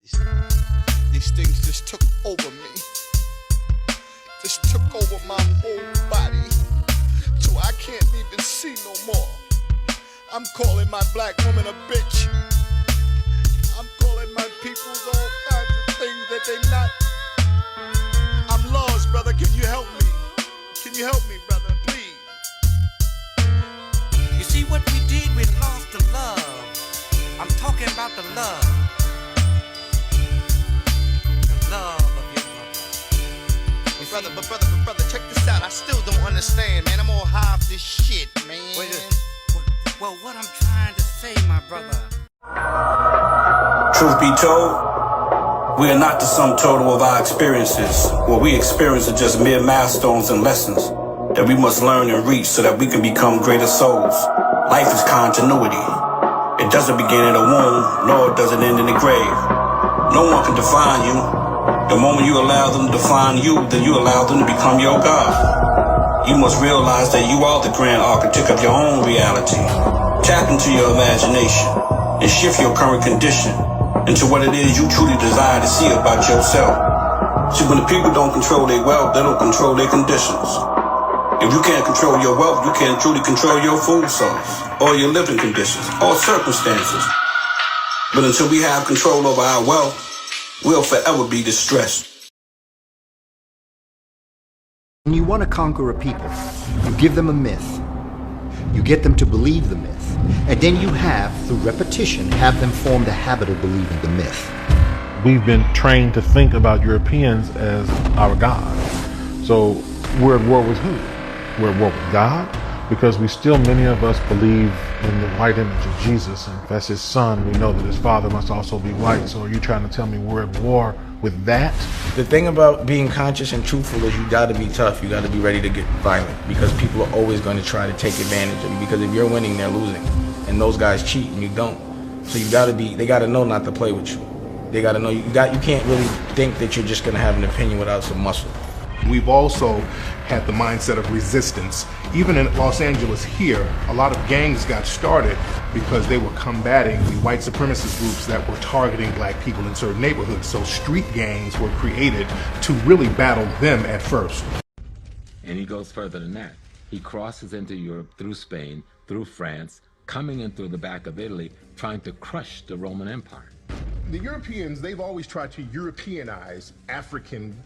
These things just took over me. Just took over my whole body. So I can't even see no more. I'm calling my black woman a bitch. I'm calling my peoples all kinds of things that they not. I'm lost, brother. Can you help me? Can you help me, brother? Please. You see what we did? We lost the love. I'm talking about the love. The love of your mother. But brother, check this out. I still don't understand, man. I'm all high off this shit, man. Well, what I'm trying to say, my brother. Truth be told, we are not the sum total of our experiences. What we experience are just mere milestones and lessons that we must learn and reach so that we can become greater souls. Life is continuity. It doesn't begin in the womb, nor does it end in the grave. No one can define you. The moment you allow them to define you, then you allow them to become your God. You must realize that you are the grand architect of your own reality. Tap into your imagination and shift your current condition into what it is you truly desire to see about yourself. See, when the people don't control their wealth, they don't control their conditions. If you can't control your wealth, you can't truly control your food source, or your living conditions, or circumstances. But until we have control over our wealth, we'll forever be distressed. When you want to conquer a people, you give them a myth. You get them to believe the myth. And then you have, through repetition, have them form the habit of believing the myth. We've been trained to think about Europeans as our God. So we're at war with who? We're at war with God, because many of us believe in the white image of Jesus, and if that's his son, we know that his father must also be white. So are you trying to tell me we're at war with that? The thing about being conscious and truthful is you gotta be tough, you gotta be ready to get violent, because people are always gonna try to take advantage of you, because if you're winning, they're losing. And those guys cheat and you don't. So they gotta know not to play with you. They gotta know, you can't really think that you're just gonna have an opinion without some muscle. We've also had the mindset of resistance. Even in Los Angeles here, a lot of gangs got started because they were combating the white supremacist groups that were targeting black people in certain neighborhoods. So street gangs were created to really battle them at first. And he goes further than that. He crosses into Europe through Spain, through France, coming in through the back of Italy, trying to crush the Roman Empire. The Europeans, they've always tried to Europeanize African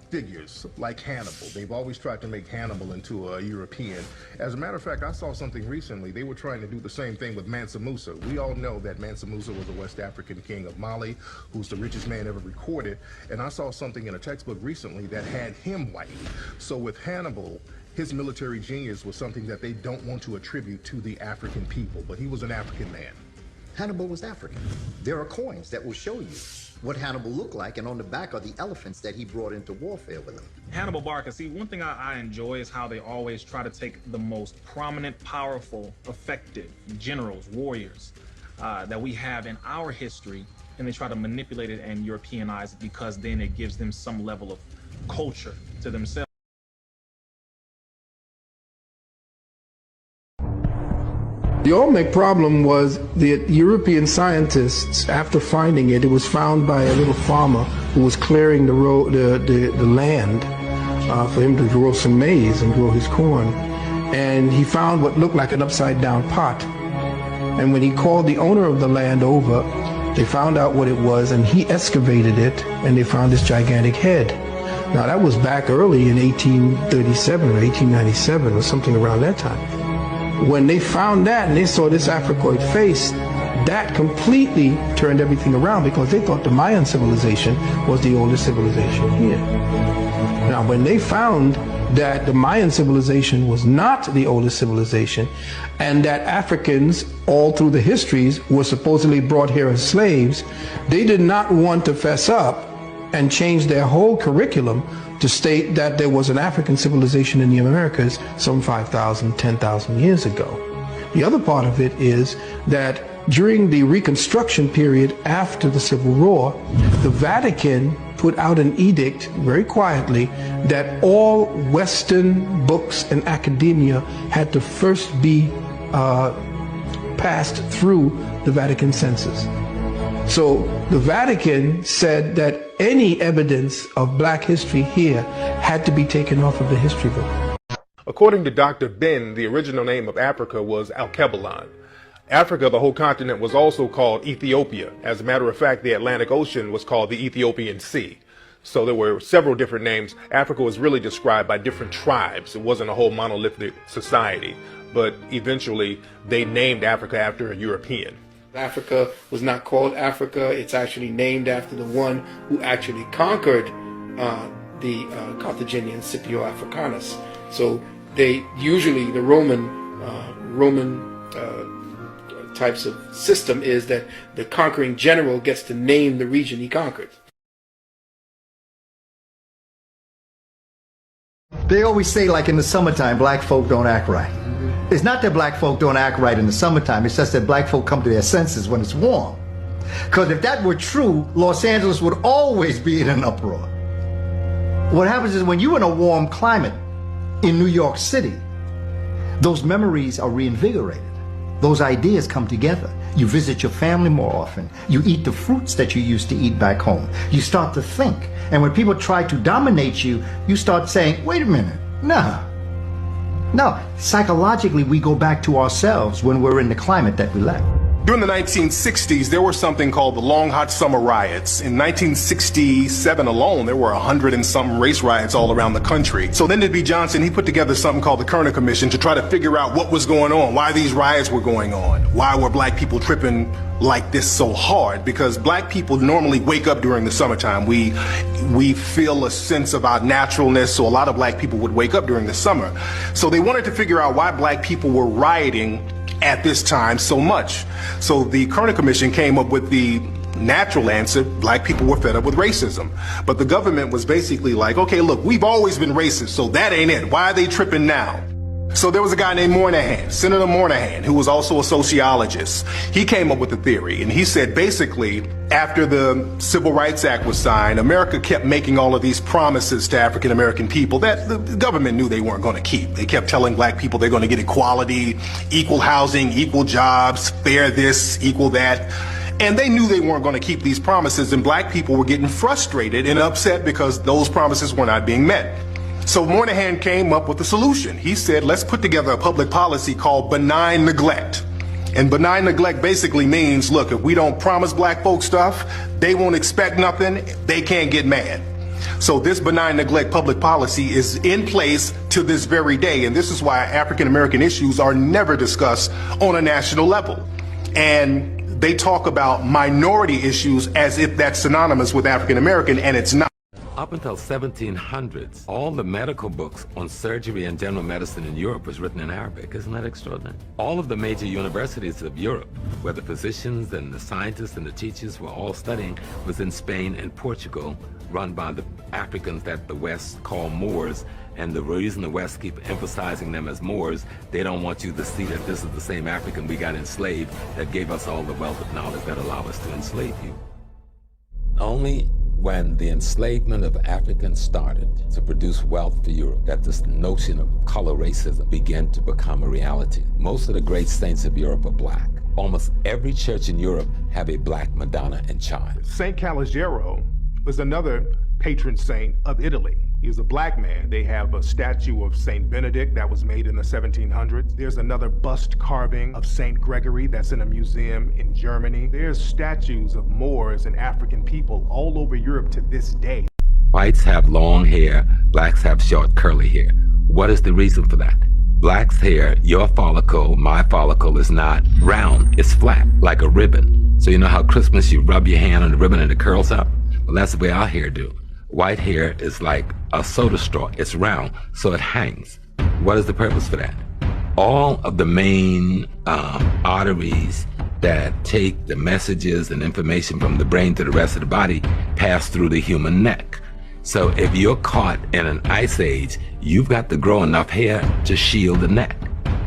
figures like Hannibal. They've always tried to make Hannibal into a European. As a matter of fact, I saw something recently. They were trying to do the same thing with Mansa Musa. We all know that Mansa Musa was a West African king of Mali, who's the richest man ever recorded. And I saw something in a textbook recently that had him white. So with Hannibal, his military genius was something that they don't want to attribute to the African people, but he was an African man. Hannibal was African. There are coins that will show you what Hannibal looked like, and on the back are the elephants that he brought into warfare with him. Hannibal Barca, see, one thing I enjoy is how they always try to take the most prominent, powerful, effective generals, warriors that we have in our history, and they try to manipulate it and Europeanize it, because then it gives them some level of culture to themselves. The Olmec problem was the European scientists, after finding it, it was found by a little farmer who was clearing the land for him to grow some maize and grow his corn. And he found what looked like an upside down pot. And when he called the owner of the land over, they found out what it was, and he excavated it, and they found this gigantic head. Now that was back early in 1837 or 1897 or something around that time. When they found that and they saw this Africoid face, that completely turned everything around, because they thought the Mayan civilization was the oldest civilization here. Now, when they found that the Mayan civilization was not the oldest civilization, and that Africans all through the histories were supposedly brought here as slaves, they did not want to fess up and change their whole curriculum to state that there was an African civilization in the Americas some 5,000, 10,000 years ago. The other part of it is that during the Reconstruction period after the Civil War, the Vatican put out an edict very quietly that all Western books and academia had to first be passed through the Vatican census. So the Vatican said that any evidence of black history here had to be taken off of the history book. According to Dr. Ben, the original name of Africa was Alkebulan. Africa, the whole continent, was also called Ethiopia. As a matter of fact, the Atlantic Ocean was called the Ethiopian Sea. So there were several different names. Africa was really described by different tribes. It wasn't a whole monolithic society. But eventually, they named Africa after a European. Africa was not called Africa. It's actually named after the one who actually conquered the Carthaginian Scipio Africanus. So they usually, the Roman types of system is that the conquering general gets to name the region he conquered. They always say, like in the summertime, black folk don't act right. It's not that black folk don't act right in the summertime, it's just that black folk come to their senses when it's warm. Because if that were true, Los Angeles would always be in an uproar. What happens is when you're in a warm climate in New York City, those memories are reinvigorated. Those ideas come together. You visit your family more often. You eat the fruits that you used to eat back home. You start to think. And when people try to dominate you, you start saying, wait a minute, no, psychologically we go back to ourselves when we're in the climate that we left. During the 1960s, there was something called the Long Hot Summer Riots. In 1967 alone, there were 100 and some race riots all around the country. So Lyndon B. Johnson, he put together something called the Kerner Commission to try to figure out what was going on, why these riots were going on, why were black people tripping like this so hard, because black people normally wake up during the summertime. We feel a sense of our naturalness, so a lot of black people would wake up during the summer. So they wanted to figure out why black people were rioting at this time so much. So the Kerner Commission came up with the natural answer: black people were fed up with racism. But the government was basically like, okay, look, we've always been racist, so that ain't it. Why are they tripping now? So there was a guy named Moynihan, Senator Moynihan, who was also a sociologist. He came up with a theory, and he said basically, after the Civil Rights Act was signed, America kept making all of these promises to African American people that the government knew they weren't going to keep. They kept telling black people they're going to get equality, equal housing, equal jobs, fair this, equal that. And they knew they weren't going to keep these promises, and black people were getting frustrated and upset because those promises were not being met. So Moynihan came up with a solution. He said, let's put together a public policy called benign neglect. And benign neglect basically means, look, if we don't promise black folks stuff, they won't expect nothing, they can't get mad. So this benign neglect public policy is in place to this very day, and this is why African American issues are never discussed on a national level. And they talk about minority issues as if that's synonymous with African American, and it's not. Up until 1700s, all the medical books on surgery and general medicine in Europe was written in Arabic. Isn't that extraordinary? All of the major universities of Europe, where the physicians and the scientists and the teachers were all studying, was in Spain and Portugal, run by the Africans that the West call Moors. And the reason the West keep emphasizing them as Moors, they don't want you to see that this is the same African we got enslaved that gave us all the wealth of knowledge that allowed us to enslave you. Only when the enslavement of Africans started to produce wealth for Europe, that this notion of color racism began to become a reality. Most of the great saints of Europe are black. Almost every church in Europe have a black Madonna and child. Saint Calogero was another patron saint of Italy. He was a black man. They have a statue of Saint Benedict that was made in the 1700s. There's another bust carving of Saint Gregory that's in a museum in Germany. There's statues of Moors and African people all over Europe to this day. Whites have long hair, blacks have short curly hair. What is the reason for that? Black's hair, your follicle, my follicle, is not round, it's flat, like a ribbon. So you know how Christmas you rub your hand on the ribbon and it curls up? Well, that's the way our hair do. White hair is like a soda straw. It's round, so it hangs. What is the purpose for that? All of the main arteries that take the messages and information from the brain to the rest of the body pass through the human neck. So if you're caught in an ice age, you've got to grow enough hair to shield the neck,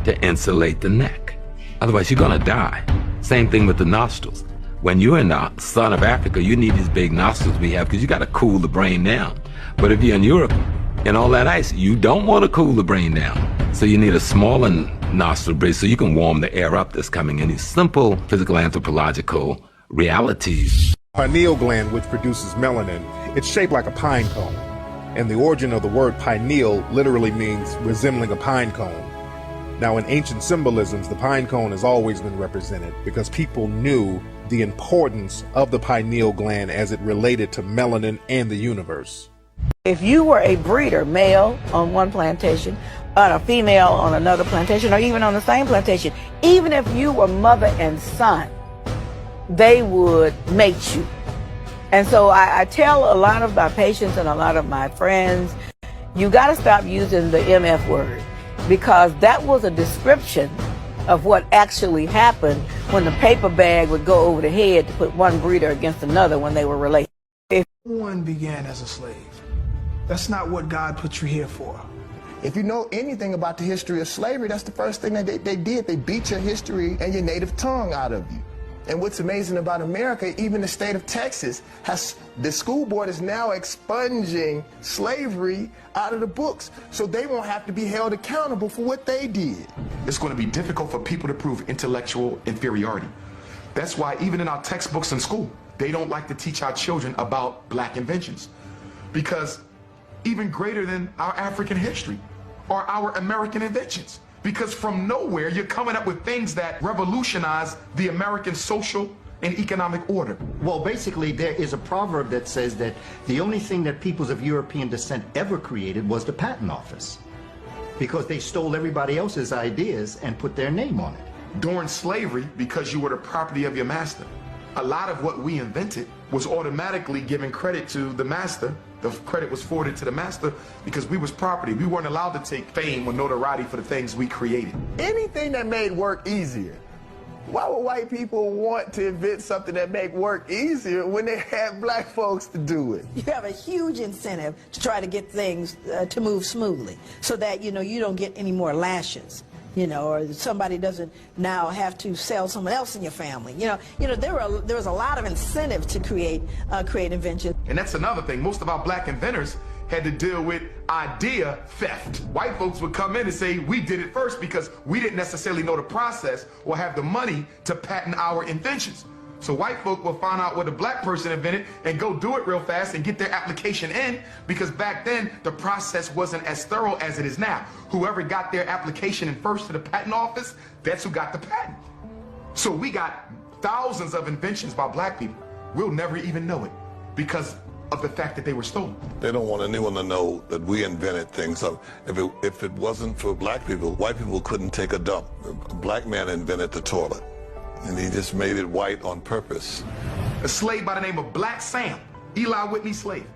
to insulate the neck. Otherwise, you're gonna die. Same thing with the nostrils. When you're in the sun of Africa, you need these big nostrils we have because you got to cool the brain down. But if you're in Europe and all that ice, you don't want to cool the brain down. So you need a smaller nostril bridge so you can warm the air up that's coming in. These simple physical anthropological realities. Pineal gland, which produces melanin, it's shaped like a pine cone. And the origin of the word pineal literally means resembling a pine cone. Now, in ancient symbolisms, the pine cone has always been represented because people knew the importance of the pineal gland as it related to melanin and the universe. If you were a breeder, male on one plantation, and a female on another plantation, or even on the same plantation, even if you were mother and son, they would mate you. And so I tell a lot of my patients and a lot of my friends, you got to stop using the MF word, because that was a description of what actually happened when the paper bag would go over the head to put one breeder against another when they were related. One began as a slave. That's not what God put you here for. If you know anything about the history of slavery, that's the first thing that they did. They beat your history and your native tongue out of you. And what's amazing about America, even the state of Texas, the school board is now expunging slavery out of the books, so they won't have to be held accountable for what they did. It's going to be difficult for people to prove intellectual inferiority. That's why even in our textbooks in school, they don't like to teach our children about black inventions. Because even greater than our African history are our American inventions. Because from nowhere, you're coming up with things that revolutionize the American social and economic order. Well, basically, there is a proverb that says that the only thing that peoples of European descent ever created was the patent office, because they stole everybody else's ideas and put their name on it. During slavery, because you were the property of your master, a lot of what we invented was automatically given credit to the master. The credit was forwarded to the master because we was property. We weren't allowed to take fame or notoriety for the things we created. Anything that made work easier. Why would white people want to invent something that make work easier when they have black folks to do it? You have a huge incentive to try to get things to move smoothly, so that you don't get any more lashes, or somebody doesn't now have to sell someone else in your family. There was a lot of incentive to create inventions. And that's another thing. Most of our black inventors had to deal with idea theft. White folks would come in and say, we did it first because we didn't necessarily know the process or have the money to patent our inventions. So white folk will find out what a black person invented and go do it real fast and get their application in, because back then the process wasn't as thorough as it is now. Whoever got their application in first to the patent office, that's who got the patent. So we got thousands of inventions by black people. We'll never even know it because of the fact that they were stolen. They don't want anyone to know that we invented things. If it wasn't for black people, white people couldn't take a dump. A black man invented the toilet, and he just made it white on purpose. A slave by the name of Black Sam, Eli Whitney's slave,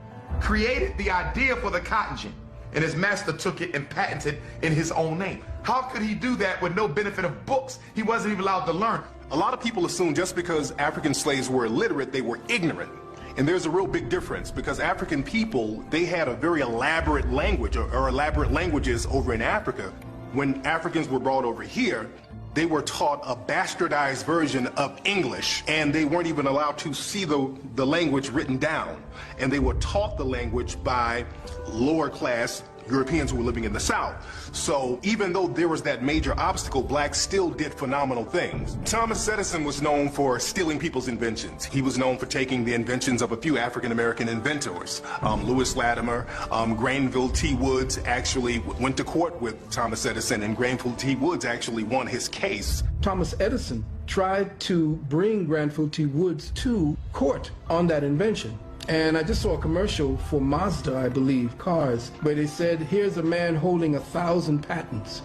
created the idea for the cotton gin, and his master took it and patented in his own name. How could he do that with no benefit of books? He wasn't even allowed to learn. A lot of people assume just because African slaves were illiterate, they were ignorant. And there's a real big difference, because African people, they had a very elaborate language or elaborate languages over in Africa. When Africans were brought over here, they were taught a bastardized version of English, and they weren't even allowed to see the language written down. And they were taught the language by lower class Europeans who were living in the South. So even though there was that major obstacle, blacks still did phenomenal things. Thomas Edison was known for stealing people's inventions. He was known for taking the inventions of a few African-American inventors. Lewis Latimer, Granville T. Woods actually went to court with Thomas Edison, and Granville T. Woods actually won his case. Thomas Edison tried to bring Granville T. Woods to court on that invention. And I just saw a commercial for Mazda, I believe, cars, where they said, here's a man holding 1,000 patents.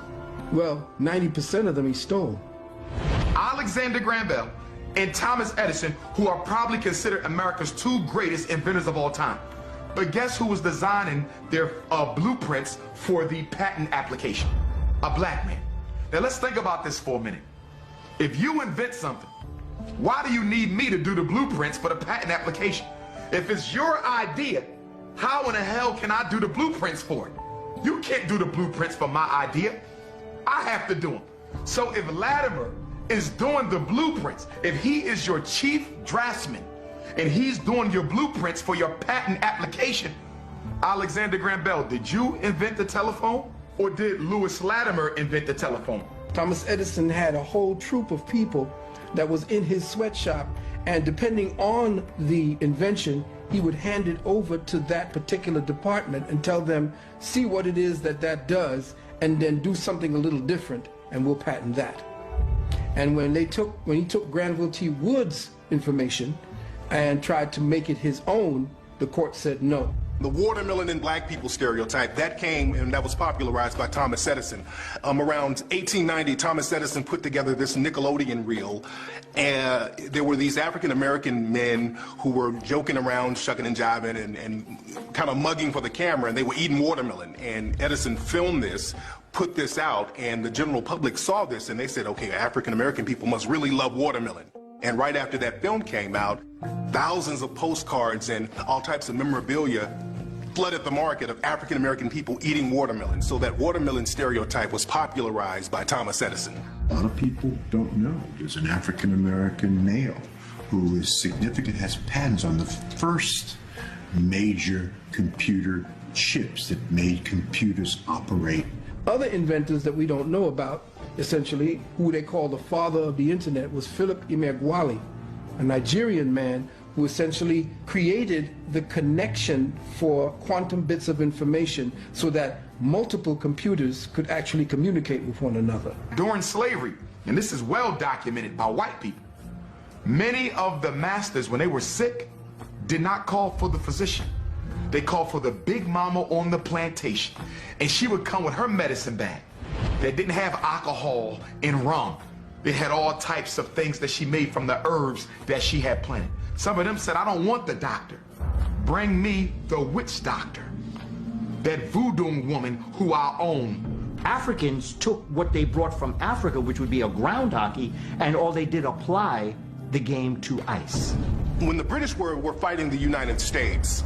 Well, 90% of them he stole. Alexander Graham Bell and Thomas Edison, who are probably considered America's two greatest inventors of all time. But guess who was designing their blueprints for the patent application? A black man. Now let's think about this for a minute. If you invent something, why do you need me to do the blueprints for the patent application? If it's your idea, how in the hell can I do the blueprints for it? You can't do the blueprints for my idea. I have to do them. So if Latimer is doing the blueprints, if he is your chief draftsman and he's doing your blueprints for your patent application, Alexander Graham Bell, did you invent the telephone, or did Lewis Latimer invent the telephone? Thomas Edison had a whole troop of people that was in his sweatshop, and depending on the invention, he would hand it over to that particular department and tell them, see what it is that does, and then do something a little different, and we'll patent that. And when he took Granville T. Wood's information and tried to make it his own, the court said no. The watermelon in black people stereotype, that came and that was popularized by Thomas Edison. Around 1890, Thomas Edison put together this Nickelodeon reel, and there were these African-American men who were joking around, shucking and jiving, and kind of mugging for the camera, and they were eating watermelon. And Edison filmed this, put this out, and the general public saw this, and they said, okay, African-American people must really love watermelon. And right after that film came out, thousands of postcards and all types of memorabilia flooded the market of African-American people eating watermelon. So that watermelon stereotype was popularized by Thomas Edison. A lot of people don't know there's an African-American male who is significant, has patents on the first major computer chips that made computers operate. Other inventors that we don't know about, essentially, who they call the father of the internet, was Philip Emeagwali, a Nigerian man who essentially created the connection for quantum bits of information so that multiple computers could actually communicate with one another. During slavery, and this is well documented by white people, many of the masters, when they were sick, did not call for the physician. They called for the big mama on the plantation, and she would come with her medicine bag that didn't have alcohol and rum. It had all types of things that she made from the herbs that she had planted. Some of them said, I don't want the doctor. Bring me the witch doctor, that voodoo woman who I own. Africans took what they brought from Africa, which would be a ground hockey, and all they did apply the game to ice. When the British were fighting the United States,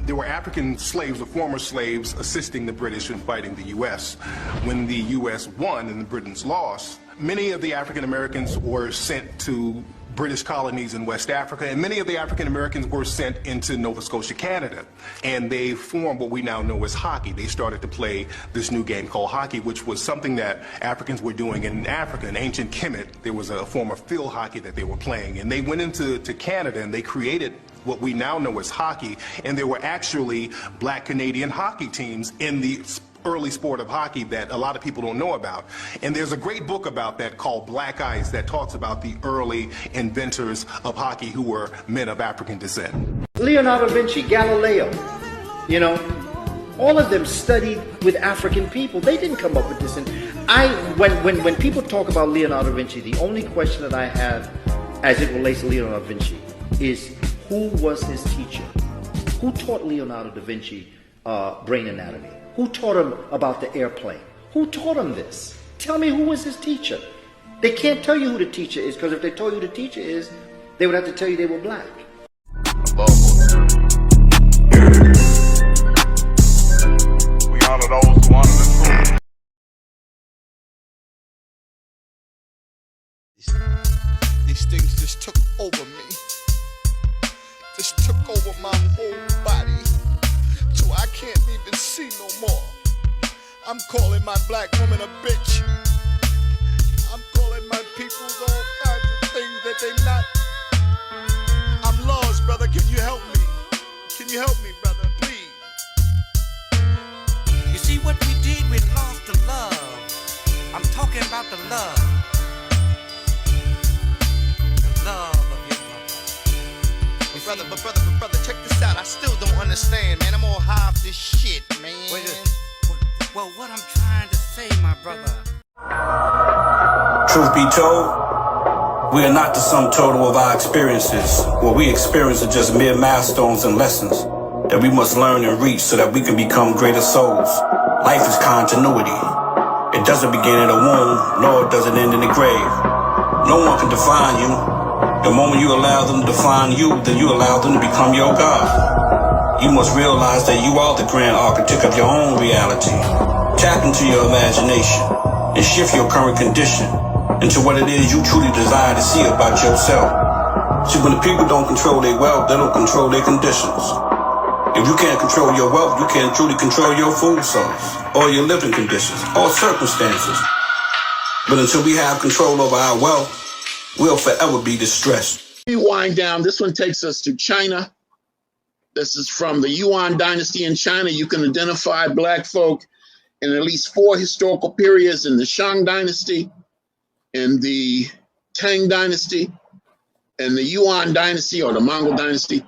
there were African slaves or former slaves assisting the British in fighting the U.S. When the U.S. won and the Britons lost, many of the African Americans were sent to British colonies in West Africa, and many of the African Americans were sent into Nova Scotia, Canada, and they formed what we now know as hockey. They started to play this new game called hockey, which was something that Africans were doing in Africa. In ancient Kemet, there was a form of field hockey that they were playing, and they went into Canada and they created what we now know as hockey, and there were actually black Canadian hockey teams in the early sport of hockey that a lot of people don't know about. And there's a great book about that called Black Ice that talks about the early inventors of hockey who were men of African descent. Leonardo da Vinci, Galileo, you know, all of them studied with African people. They didn't come up with this. And when people talk about Leonardo da Vinci, the only question that I have as it relates to Leonardo da Vinci is, who was his teacher? Who taught Leonardo da Vinci brain anatomy? Who taught him about the airplane? Who taught him this? Tell me who was his teacher. They can't tell you who the teacher is, because if they told you who the teacher is, they would have to tell you they were black. We honor those who honor the truth. These things just took over me. Just took over my whole body. So I can't even see no more. I'm calling my black woman a bitch. I'm calling my peoples all kinds of things that they not. I'm lost, brother. Can you help me? Can you help me, brother? Please. You see what we did? We lost the love. I'm talking about the love. The love of your mother. But brother, check this out. I still don't understand, man. I'm all high off this shit, man. Well, what I'm trying to say, my brother. Truth be told, we are not the sum total of our experiences. What we experience are just mere milestones and lessons that we must learn and reach so that we can become greater souls. Life is continuity. It doesn't begin in the womb, nor does it end in the grave. No one can define you. The moment you allow them to define you, then you allow them to become your God. You must realize that you are the grand architect of your own reality. Tap into your imagination and shift your current condition into what it is you truly desire to see about yourself. See, when the people don't control their wealth, they don't control their conditions. If you can't control your wealth, you can't truly control your food source, or your living conditions, or circumstances. But until we have control over our wealth, we'll forever be distressed. Rewind down. This one takes us to China. This is from the Yuan dynasty in China. You can identify black folk in at least 4 historical periods: in the Shang dynasty, in the Tang dynasty, in the Yuan dynasty or the Mongol dynasty,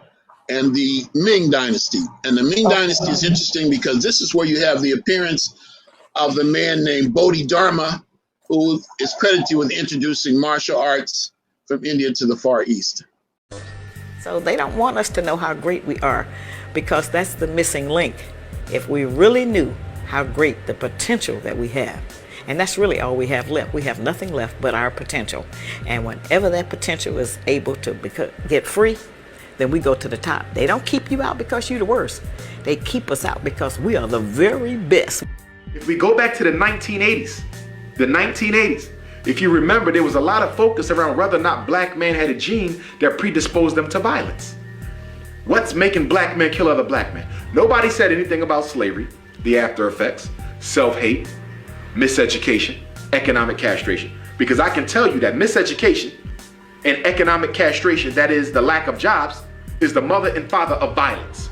and the Ming dynasty. And the Ming dynasty is interesting because this is where you have the appearance of the man named Bodhidharma, who is credited with introducing martial arts from India to the Far East. So they don't want us to know how great we are, because that's the missing link. If we really knew how great the potential that we have, and that's really all we have left. We have nothing left but our potential. And whenever that potential is able to get free, then we go to the top. They don't keep you out because you're the worst. They keep us out because we are the very best. If we go back to the 1980s, if you remember, there was a lot of focus around whether or not black men had a gene that predisposed them to violence. What's making black men kill other black men? Nobody said anything about slavery, the after effects, self-hate, miseducation, economic castration. Because I can tell you that miseducation and economic castration, that is the lack of jobs, is the mother and father of violence.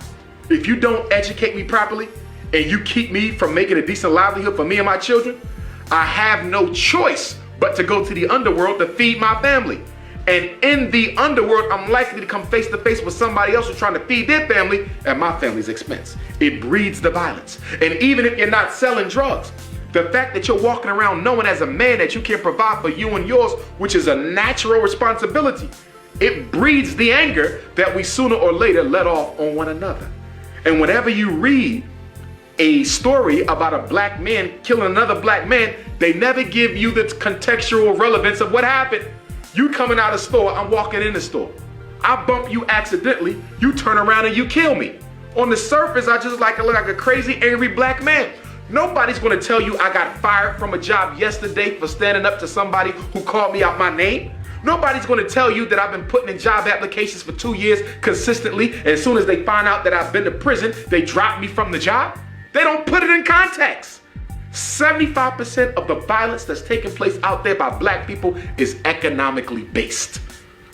If you don't educate me properly and you keep me from making a decent livelihood for me and my children, I have no choice but to go to the underworld to feed my family. And in the underworld, I'm likely to come face to face with somebody else who's trying to feed their family at my family's expense. It breeds the violence. And even if you're not selling drugs, the fact that you're walking around knowing as a man that you can provide for you and yours, which is a natural responsibility, it breeds the anger that we sooner or later let off on one another. And whenever you read a story about a black man killing another black man, they never give you the contextual relevance of what happened. You coming out of the store, I'm walking in the store. I bump you accidentally, you turn around and you kill me. On the surface, I just look like a crazy, angry black man. Nobody's gonna tell you I got fired from a job yesterday for standing up to somebody who called me out my name. Nobody's gonna tell you that I've been putting in job applications for 2 years consistently, and as soon as they find out that I've been to prison, they drop me from the job. They don't put it in context. 75% of the violence that's taking place out there by black people is economically based,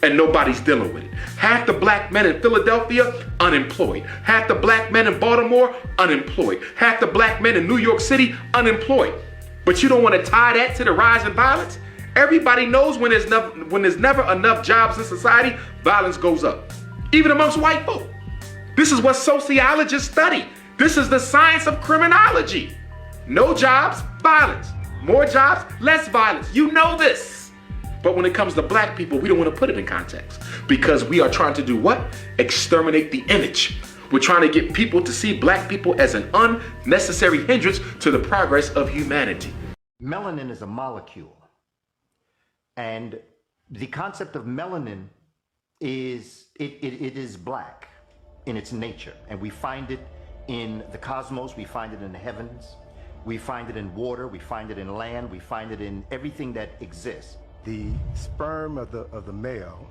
and nobody's dealing with it. Half the black men in Philadelphia, unemployed. Half the black men in Baltimore, unemployed. Half the black men in New York City, unemployed. But you don't want to tie that to the rise in violence? Everybody knows when there's never enough jobs in society, violence goes up, even amongst white folk. This is what sociologists study. This is the science of criminology. No jobs, violence. More jobs, less violence. You know this. But when it comes to black people, we don't want to put it in context, because we are trying to do what? Exterminate the image. We're trying to get people to see black people as an unnecessary hindrance to the progress of humanity. Melanin is a molecule. And the concept of melanin is, it is black in its nature. And we find it in the cosmos, we find it in the heavens, we find it in water, we find it in land, we find it in everything that exists. The sperm of the male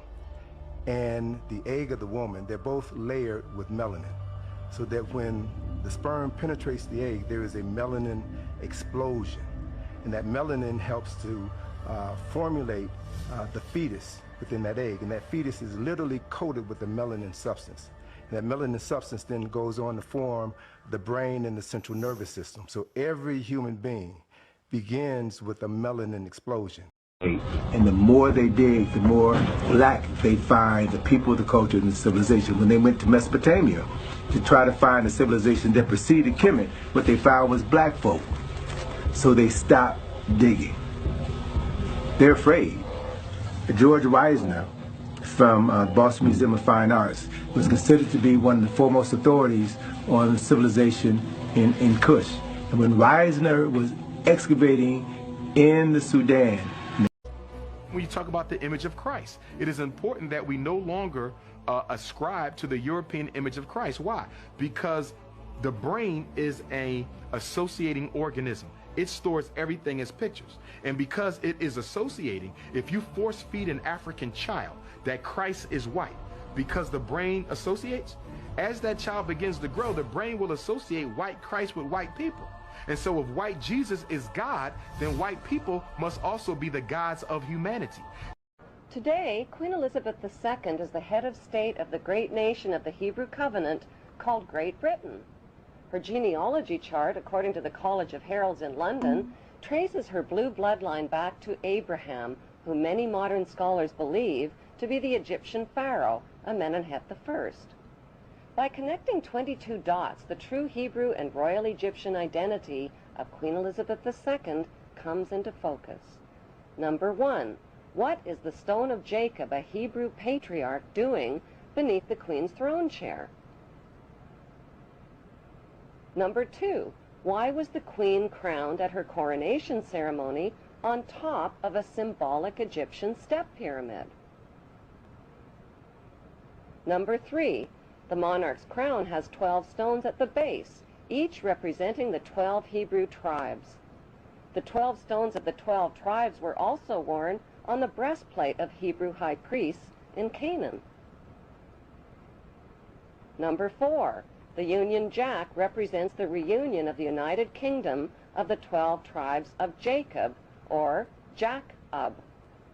and the egg of the woman, they're both layered with melanin, so that when the sperm penetrates the egg, there is a melanin explosion. And that melanin helps to formulate the fetus within that egg. And that fetus is literally coated with the melanin substance. And that melanin substance then goes on to form the brain and the central nervous system. So every human being begins with a melanin explosion. And the more they dig, the more black they find the people, the culture, and the civilization. When they went to Mesopotamia to try to find a civilization that preceded Kemet, what they found was black folk. So they stopped digging. They're afraid. George Reisner from the Boston Museum of Fine Arts was considered to be one of the foremost authorities on civilization in Kush. And when Reisner was excavating in the Sudan, when you talk about the image of Christ, it is important that we no longer ascribe to the European image of Christ. Why? Because the brain is an associating organism. It stores everything as pictures. And because it is associating, if you force feed an African child that Christ is white, because the brain associates, as that child begins to grow, the brain will associate white Christ with white people. And so if white Jesus is God, then white people must also be the gods of humanity. Today, Queen Elizabeth II is the head of state of the great nation of the Hebrew Covenant called Great Britain. Her genealogy chart, according to the College of Heralds in London, traces her blue bloodline back to Abraham, who many modern scholars believe to be the Egyptian pharaoh, Amenemhet I. By connecting 22 dots, the true Hebrew and royal Egyptian identity of Queen Elizabeth II comes into focus. Number 1. What is the stone of Jacob, a Hebrew patriarch, doing beneath the Queen's throne chair? Number 2. Why was the Queen crowned at her coronation ceremony on top of a symbolic Egyptian step pyramid? Number 3. The monarch's crown has 12 stones at the base, each representing the 12 Hebrew tribes. The 12 stones of the 12 tribes were also worn on the breastplate of Hebrew high priests in Canaan. Number 4. The Union Jack represents the reunion of the United Kingdom of the 12 tribes of Jacob, or Jacob.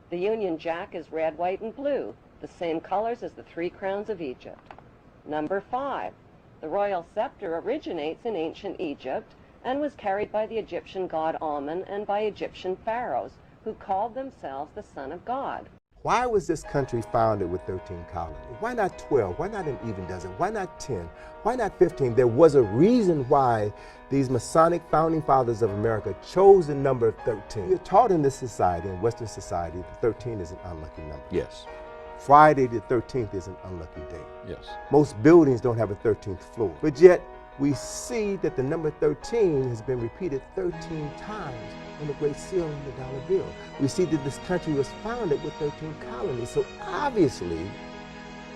The Union Jack is red, white, and blue, the same colors as the 3 crowns of Egypt. Number 5. The royal scepter originates in ancient Egypt and was carried by the Egyptian god Amun and by Egyptian pharaohs, who called themselves the Son of God. Why was this country founded with 13 colonies? Why not 12? Why not an even dozen? Why not 10? Why not 15? There was a reason why these Masonic founding fathers of America chose the number 13. You're taught in this society, in Western society, that 13 is an unlucky number. Yes. Friday the 13th is an unlucky day. Yes. Most buildings don't have a 13th floor, but yet we see that the number 13 has been repeated 13 times on the Great Seal and the dollar bill. We see that this country was founded with 13 colonies. So obviously,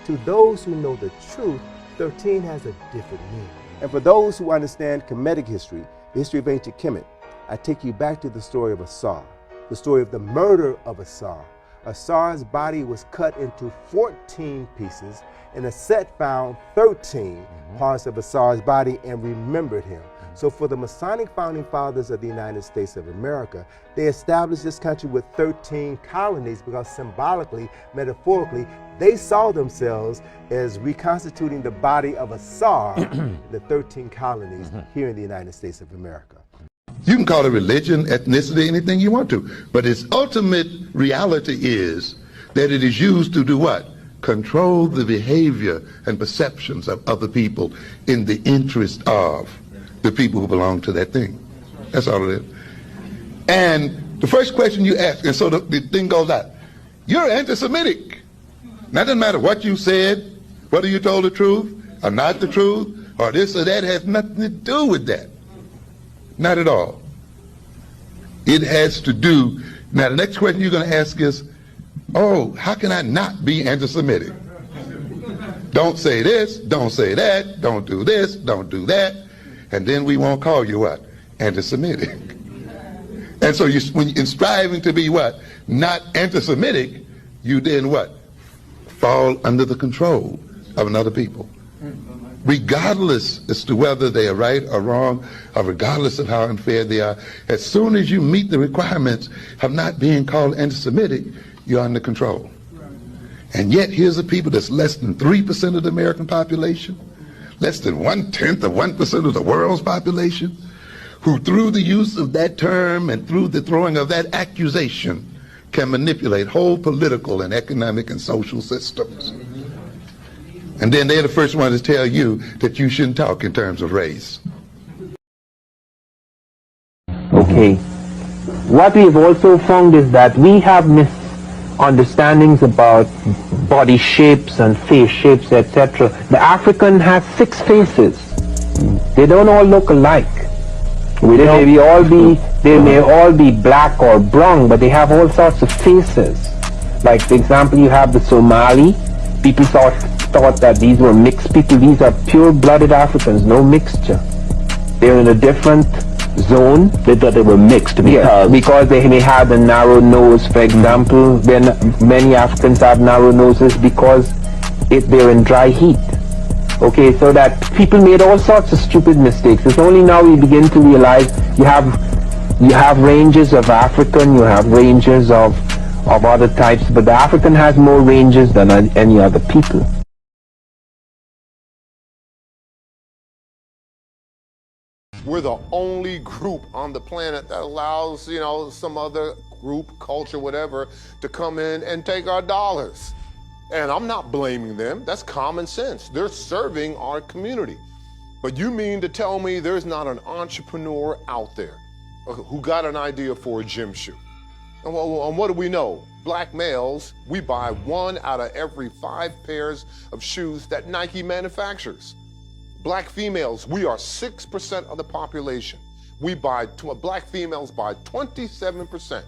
to those who know the truth, 13 has a different meaning. And for those who understand Kemetic history, the history of ancient Kemet, I take you back to the story of Asar, the story of the murder of Asar. Asar's body was cut into 14 pieces, and a set found 13 parts of Asar's body and remembered him. So for the Masonic founding fathers of the United States of America, they established this country with 13 colonies because symbolically, metaphorically, they saw themselves as reconstituting the body of Asar, the 13 colonies here in the United States of America. You can call it religion, ethnicity, anything you want to, but its ultimate reality is that it is used to do what? Control the behavior and perceptions of other people in the interest of the people who belong to that thing. That's all it is. And the first question you ask, and so the thing goes out, you're anti-Semitic. Now, it doesn't matter what you said, whether you told the truth or not the truth, or this or that, has nothing to do with that. Not at all. It has to do, now the next question you're going to ask is, oh, how can I not be anti-Semitic? Don't say this, don't say that, don't do this, don't do that, and then we won't call you what? Anti-Semitic. And so when in striving to be what? Not anti-Semitic, you then what? Fall under the control of another people. Regardless as to whether they are right or wrong, or regardless of how unfair they are, as soon as you meet the requirements of not being called anti-Semitic, you're under control. And yet here's a people that's less than 3% of the American population, less than 1/10 of 1% of the world's population, who through the use of that term and through the throwing of that accusation can manipulate whole political and economic and social systems. And then they're the first ones to tell you that you shouldn't talk in terms of race. Okay. What we've also found is that we have misunderstandings about body shapes and face shapes, etc. The African has 6 faces. They don't all look alike. They may all be black or brown, but they have all sorts of faces. Like, for example, you have the Somali. People thought that these were mixed people. These are pure-blooded Africans, no mixture. They're in a different zone. They thought they were mixed because they may have a narrow nose, for example. Many Africans have narrow noses because they're in dry heat. Okay, so that people made all sorts of stupid mistakes. It's only now we begin to realize you have ranges of African, you have ranges of of other types, but the African has more ranges than any other people. We're the only group on the planet that allows, you know, some other group, culture, whatever, to come in and take our dollars. And I'm not blaming them. That's common sense. They're serving our community. But you mean to tell me there's not an entrepreneur out there who got an idea for a gym shoe? And what do we know? Black males, we buy 1 out of every 5 pairs of shoes that Nike manufactures. Black females, we are 6% of the population. Black females buy 27%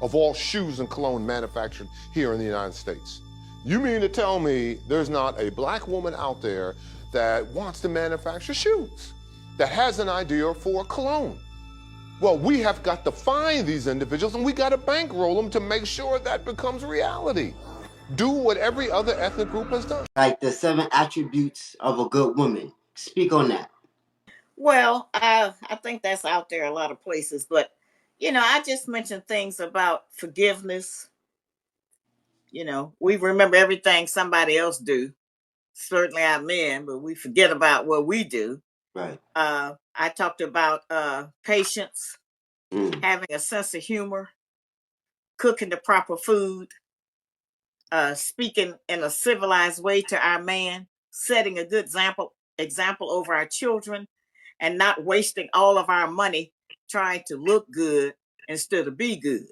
of all shoes and cologne manufactured here in the United States. You mean to tell me there's not a black woman out there that wants to manufacture shoes, that has an idea for cologne? Well, we have got to find these individuals and we got to bankroll them to make sure that becomes reality. Do what every other ethnic group has done. Like the 7 attributes of a good woman. Speak on that. Well, I think that's out there a lot of places, but you know, I just mentioned things about forgiveness. You know, we remember everything somebody else do. Certainly our men, but we forget about what we do. Right. I talked about patience, having a sense of humor, cooking the proper food, speaking in a civilized way to our man, setting a good example over our children, and not wasting all of our money trying to look good instead of be good.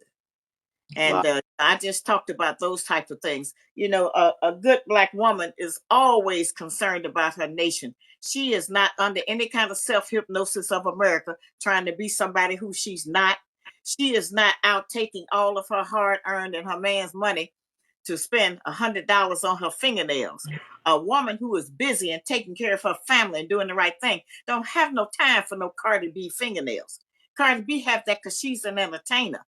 And I just talked about those types of things. You know, a good black woman is always concerned about her nation. She is not under any kind of self-hypnosis of America, trying to be somebody who she's not. She is not out taking all of her hard-earned and her man's money to spend $100 on her fingernails. A woman who is busy and taking care of her family and doing the right thing don't have no time for no Cardi B fingernails. Cardi B have that because she's an entertainer.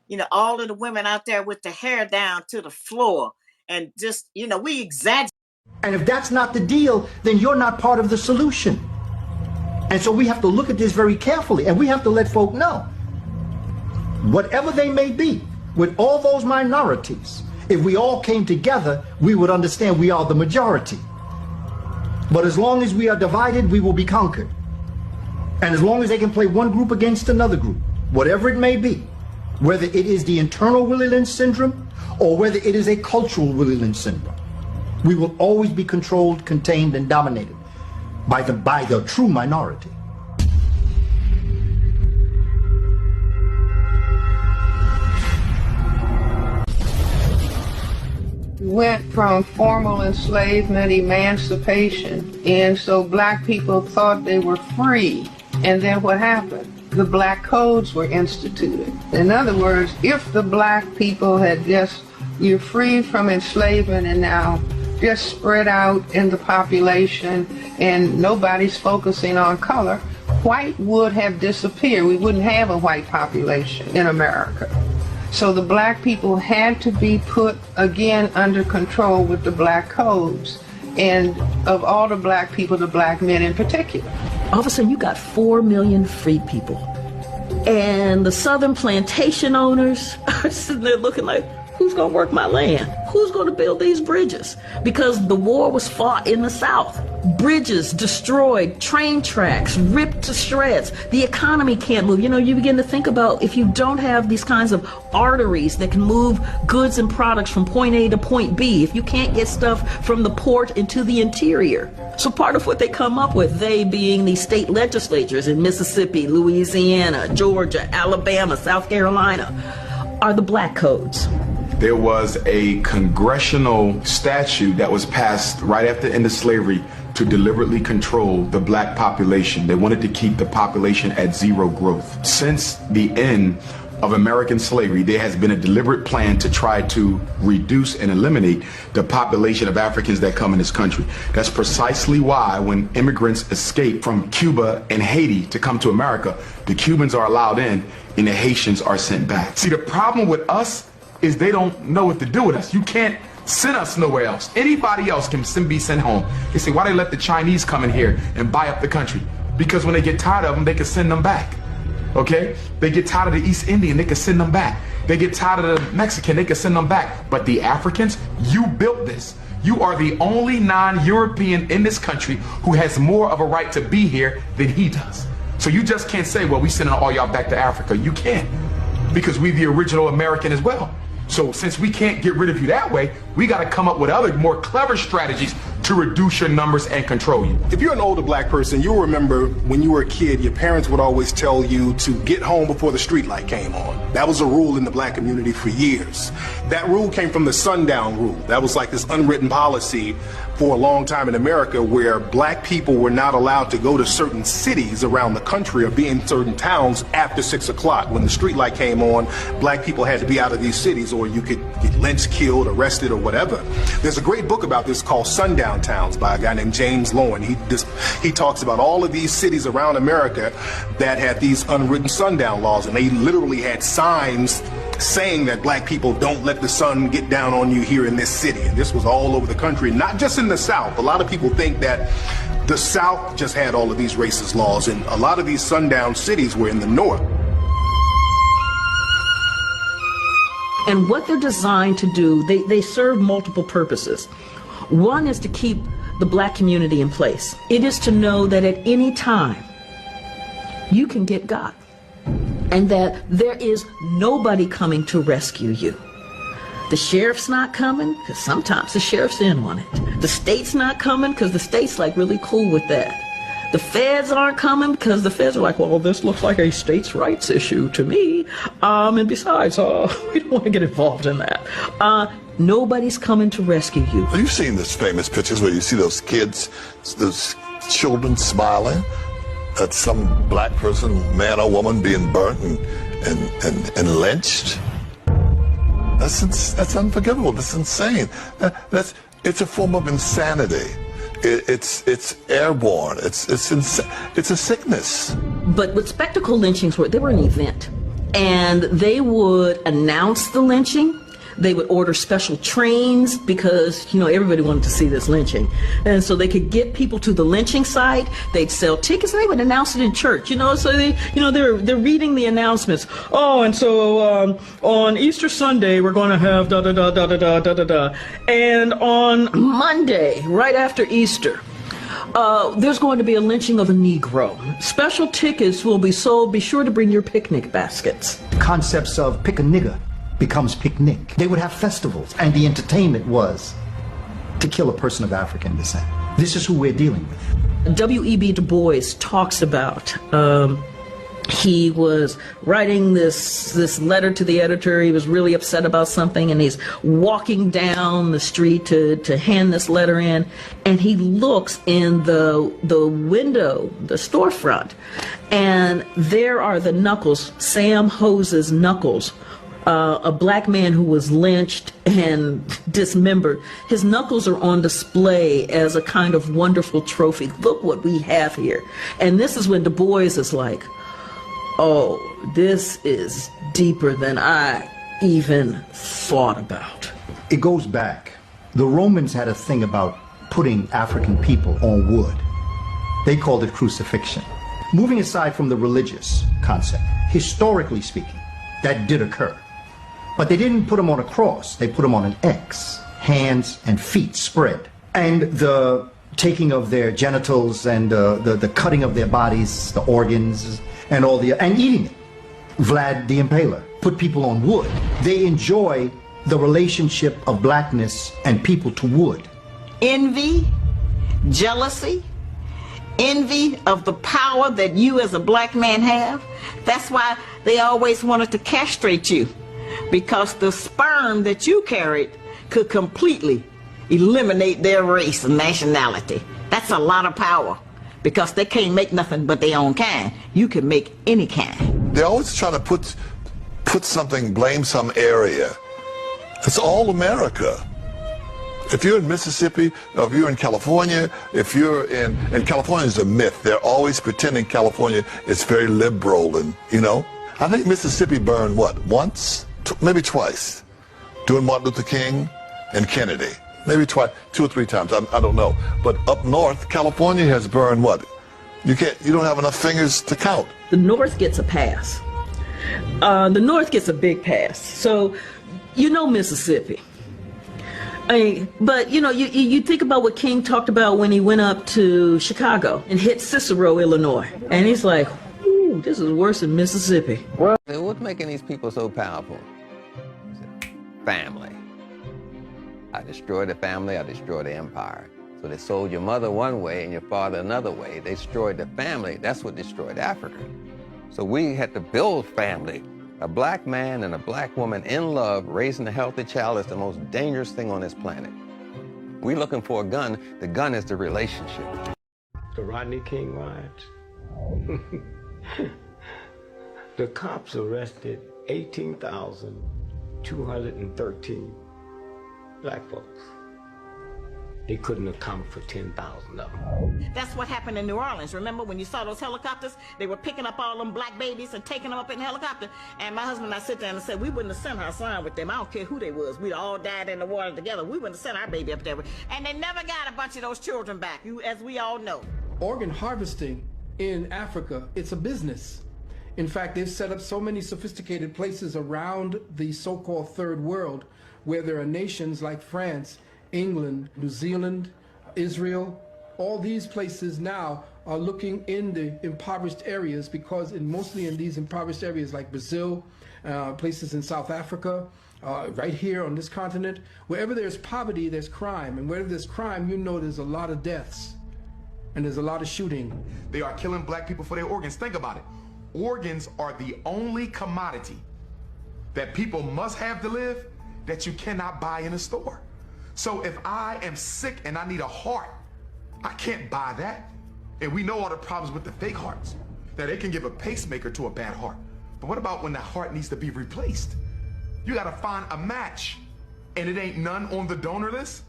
You know, all of the women out there with the hair down to the floor and just, you know, we exaggerate. And if that's not the deal, then you're not part of the solution. And so we have to look at this very carefully, and we have to let folk know, whatever they may be, with all those minorities, if we all came together, we would understand we are the majority. But as long as we are divided, we will be conquered. And as long as they can play one group against another group, whatever it may be, whether it is the internal Willie Lynch syndrome or whether it is a cultural Willie Lynch syndrome, we will always be controlled, contained, and dominated by the true minority. We went from formal enslavement, emancipation, and so black people thought they were free. And then what happened? The black codes were instituted. In other words, if the black people had just, you're free from enslavement and now just spread out in the population and nobody's focusing on color, white would have disappeared. We wouldn't have a white population in America. So the black people had to be put again under control with the black codes, and of all the black people, the black men in particular. All of a sudden you got 4 million free people. And the southern plantation owners are sitting there looking like, who's gonna work my land? Who's gonna build these bridges? Because the war was fought in the South. Bridges destroyed, train tracks ripped to shreds. The economy can't move. You know, you begin to think about if you don't have these kinds of arteries that can move goods and products from point A to point B, if you can't get stuff from the port into the interior. So part of what they come up with, they being the state legislatures in Mississippi, Louisiana, Georgia, Alabama, South Carolina, are the black codes. There was a congressional statute that was passed right after the end of slavery to deliberately control the black population. They wanted to keep the population at zero growth. Since the end of American slavery, there has been a deliberate plan to try to reduce and eliminate the population of Africans that come in this country. That's precisely why when immigrants escape from Cuba and Haiti to come to America, the Cubans are allowed in and the Haitians are sent back. See, the problem with us is they don't know what to do with us. You can't send us nowhere else. Anybody else can be sent home. They say, why they let the Chinese come in here and buy up the country? Because when they get tired of them, they can send them back. Okay? They get tired of the East Indian, they can send them back. They get tired of the Mexican, they can send them back. But the Africans, you built this. You are the only non-European in this country who has more of a right to be here than he does. So you just can't say, well, we sending all y'all back to Africa. You can't, because we the original American as well. So since we can't get rid of you that way, we got to come up with other more clever strategies to reduce your numbers and control you. If you're an older black person, you'll remember when you were a kid, your parents would always tell you to get home before the street light came on. That was a rule in the black community for years. That rule came from the sundown rule. That was like this unwritten policy for a long time in America where black people were not allowed to go to certain cities around the country or be in certain towns after 6 o'clock. When the street light came on, black people had to be out of these cities or you could get lynched, killed, arrested, or whatever. There's a great book about this called Sundown Towns by a guy named James Lowen. He talks about all of these cities around America that had these unwritten sundown laws, and they literally had signs saying that black people don't let the sun get down on you here in this city. And this was all over the country, not just in the South. A lot of people think that the South just had all of these racist laws, and a lot of these sundown cities were in the North. And what they're designed to do, they serve multiple purposes. One is to keep the black community in place. It is to know that at any time you can get got, and that there is nobody coming to rescue you. The sheriff's not coming, because sometimes the sheriff's in on it. The state's not coming, because the state's like really cool with that. The feds aren't coming, because the feds are like, well, this looks like a states' rights issue to me. And besides, we don't want to get involved in that. Nobody's coming to rescue you. You've seen those famous pictures where you see those kids, those children smiling at some black person, man or woman, being burnt and lynched. That's unforgivable. That's insane. It's a form of insanity. It's airborne. It's a sickness. But what spectacle lynchings were, they were an event, and they would announce the lynching. They would order special trains because, everybody wanted to see this lynching. And so they could get people to the lynching site. They'd sell tickets and they would announce it in church, so they're reading the announcements. Oh, and so on Easter Sunday, we're going to have da-da-da-da-da-da-da-da. And on Monday, right after Easter, there's going to be a lynching of a Negro. Special tickets will be sold. Be sure to bring your picnic baskets. Concepts of pick a nigger becomes picnic. They would have festivals, and the entertainment was to kill a person of African descent. This is who we're dealing with. W.E.B. Du Bois talks about, he was writing this letter to the editor. He was really upset about something, and he's walking down the street to hand this letter in, and he looks in the window, the storefront, and there are the knuckles, Sam Hose's knuckles, a black man who was lynched and dismembered. His knuckles are on display as a kind of wonderful trophy. Look what we have here. And this is when Du Bois is like, oh, this is deeper than I even thought about. It goes back. The Romans had a thing about putting African people on wood. They called it crucifixion. Moving aside from the religious concept, historically speaking, that did occur. But they didn't put them on a cross. They put them on an X, hands and feet spread. And the taking of their genitals and the cutting of their bodies, the organs, and eating it. Vlad the Impaler put people on wood. They enjoy the relationship of blackness and people to wood. Envy, jealousy, envy of the power that you as a black man have. That's why they always wanted to castrate you, because the sperm that you carried could completely eliminate their race and nationality. That's a lot of power, because they can't make nothing but their own kind. You can make any kind. They're always trying to put something, blame some area. It's all America. If you're in Mississippi, or if you're in California, if you're in California is a myth. They're always pretending California is very liberal, and I think Mississippi burned what, once? Maybe twice, during Martin Luther King and Kennedy. Maybe twice, 2 or 3 times, I don't know. But up north, California has burned what? You don't have enough fingers to count. The North gets a pass The North gets a big pass. So, you know Mississippi. But, you know, you think about what King talked about when he went up to Chicago and hit Cicero, Illinois. And he's like, ooh, this is worse than Mississippi. What's making these people so powerful? Family. I destroy the family, I destroy the empire. So they sold your mother one way and your father another way. They destroyed the family. That's what destroyed Africa. So we had to build family. A black man and a black woman in love, raising a healthy child is the most dangerous thing on this planet. We're looking for a gun. The gun is the relationship. The Rodney King riots. The cops arrested 18,213 black folks. They couldn't account for 10,000 of them. That's what happened in New Orleans. Remember when you saw those helicopters? They were picking up all them black babies and taking them up in the helicopter. And my husband and I sit there and said, we wouldn't have sent our son with them. I don't care who they was. We'd all died in the water together. We wouldn't have sent our baby up there. And they never got a bunch of those children back, as we all know. Organ harvesting in Africa, it's a business. In fact, they've set up so many sophisticated places around the so-called third world where there are nations like France, England, New Zealand, Israel. All these places now are looking in the impoverished areas because mostly in these impoverished areas like Brazil, places in South Africa, right here on this continent, wherever there's poverty, there's crime. And wherever there's crime, you know there's a lot of deaths and there's a lot of shooting. They are killing black people for their organs. Think about it. Organs are the only commodity that people must have to live that you cannot buy in a store. So if I am sick and I need a heart, I can't buy that. And we know all the problems with the fake hearts. That they can give a pacemaker to a bad heart. But what about when the heart needs to be replaced? You gotta find a match and it ain't none on the donor list?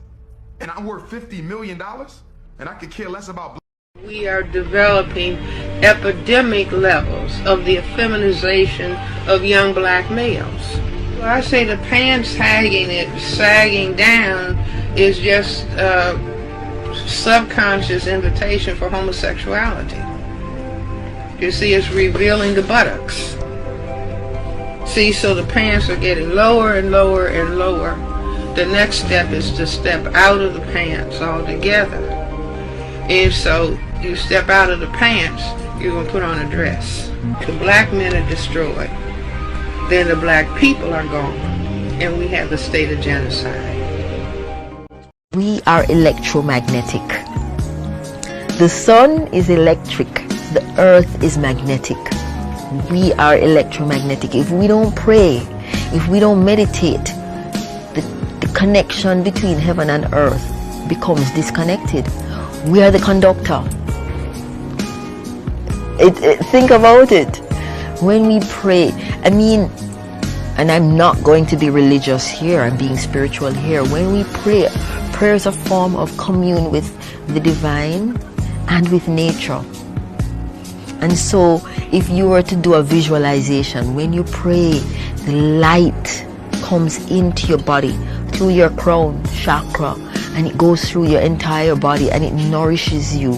And I'm worth $50 million and I could care less about We are developing epidemic levels of the effeminization of young black males. I say the pants sagging down is just a subconscious invitation for homosexuality. You see, it's revealing the buttocks. See, so the pants are getting lower and lower and lower. The next step is to step out of the pants altogether. And so you step out of the pants, you're going to put on a dress. The black men are destroyed. Then the black people are gone, and we have the state of genocide. We are electromagnetic. The sun is electric. The earth is magnetic. We are electromagnetic. If we don't pray, if we don't meditate, the connection between heaven and earth becomes disconnected. We are the conductor. Think about it. When we pray, and I'm not going to be religious here, I'm being spiritual here. When we pray, prayer is a form of commune with the divine and with nature. And so, if you were to do a visualization, when you pray, the light comes into your body through your crown chakra, and it goes through your entire body and it nourishes you.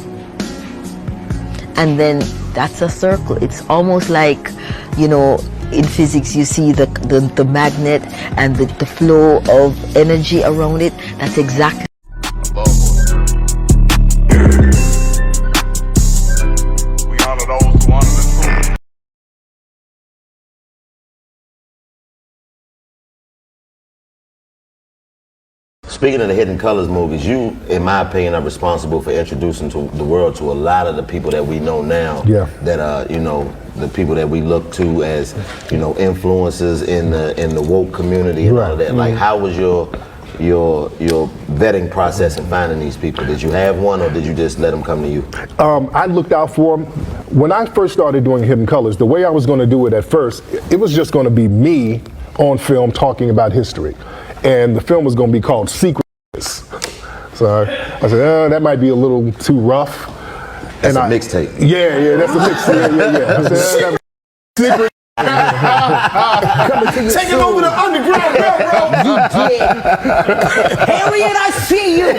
And then that's a circle. It's almost like, you know, in physics you see the magnet and the flow of energy around it. That's exactly. We honor those who honor the truth. Speaking of the Hidden Colors movies, you, in my opinion, are responsible for introducing to the world to a lot of the people that we know now. Yeah. That are, you know, the people that we look to as, you know, influences in the woke community and all of that. Like, how was your vetting process in finding these people? Did you have one, or did you just let them come to you? I looked out for them. When I first started doing Hidden Colors, the way I was going to do it at first, it was just going to be me on film talking about history. And the film was going to be called Secret. So I said, that might be a little too rough. That's a mixtape. Yeah, that's a mixtape. Yeah. I said, Secret. Taking over the Underground Railroad. You did. Harriet, I see you.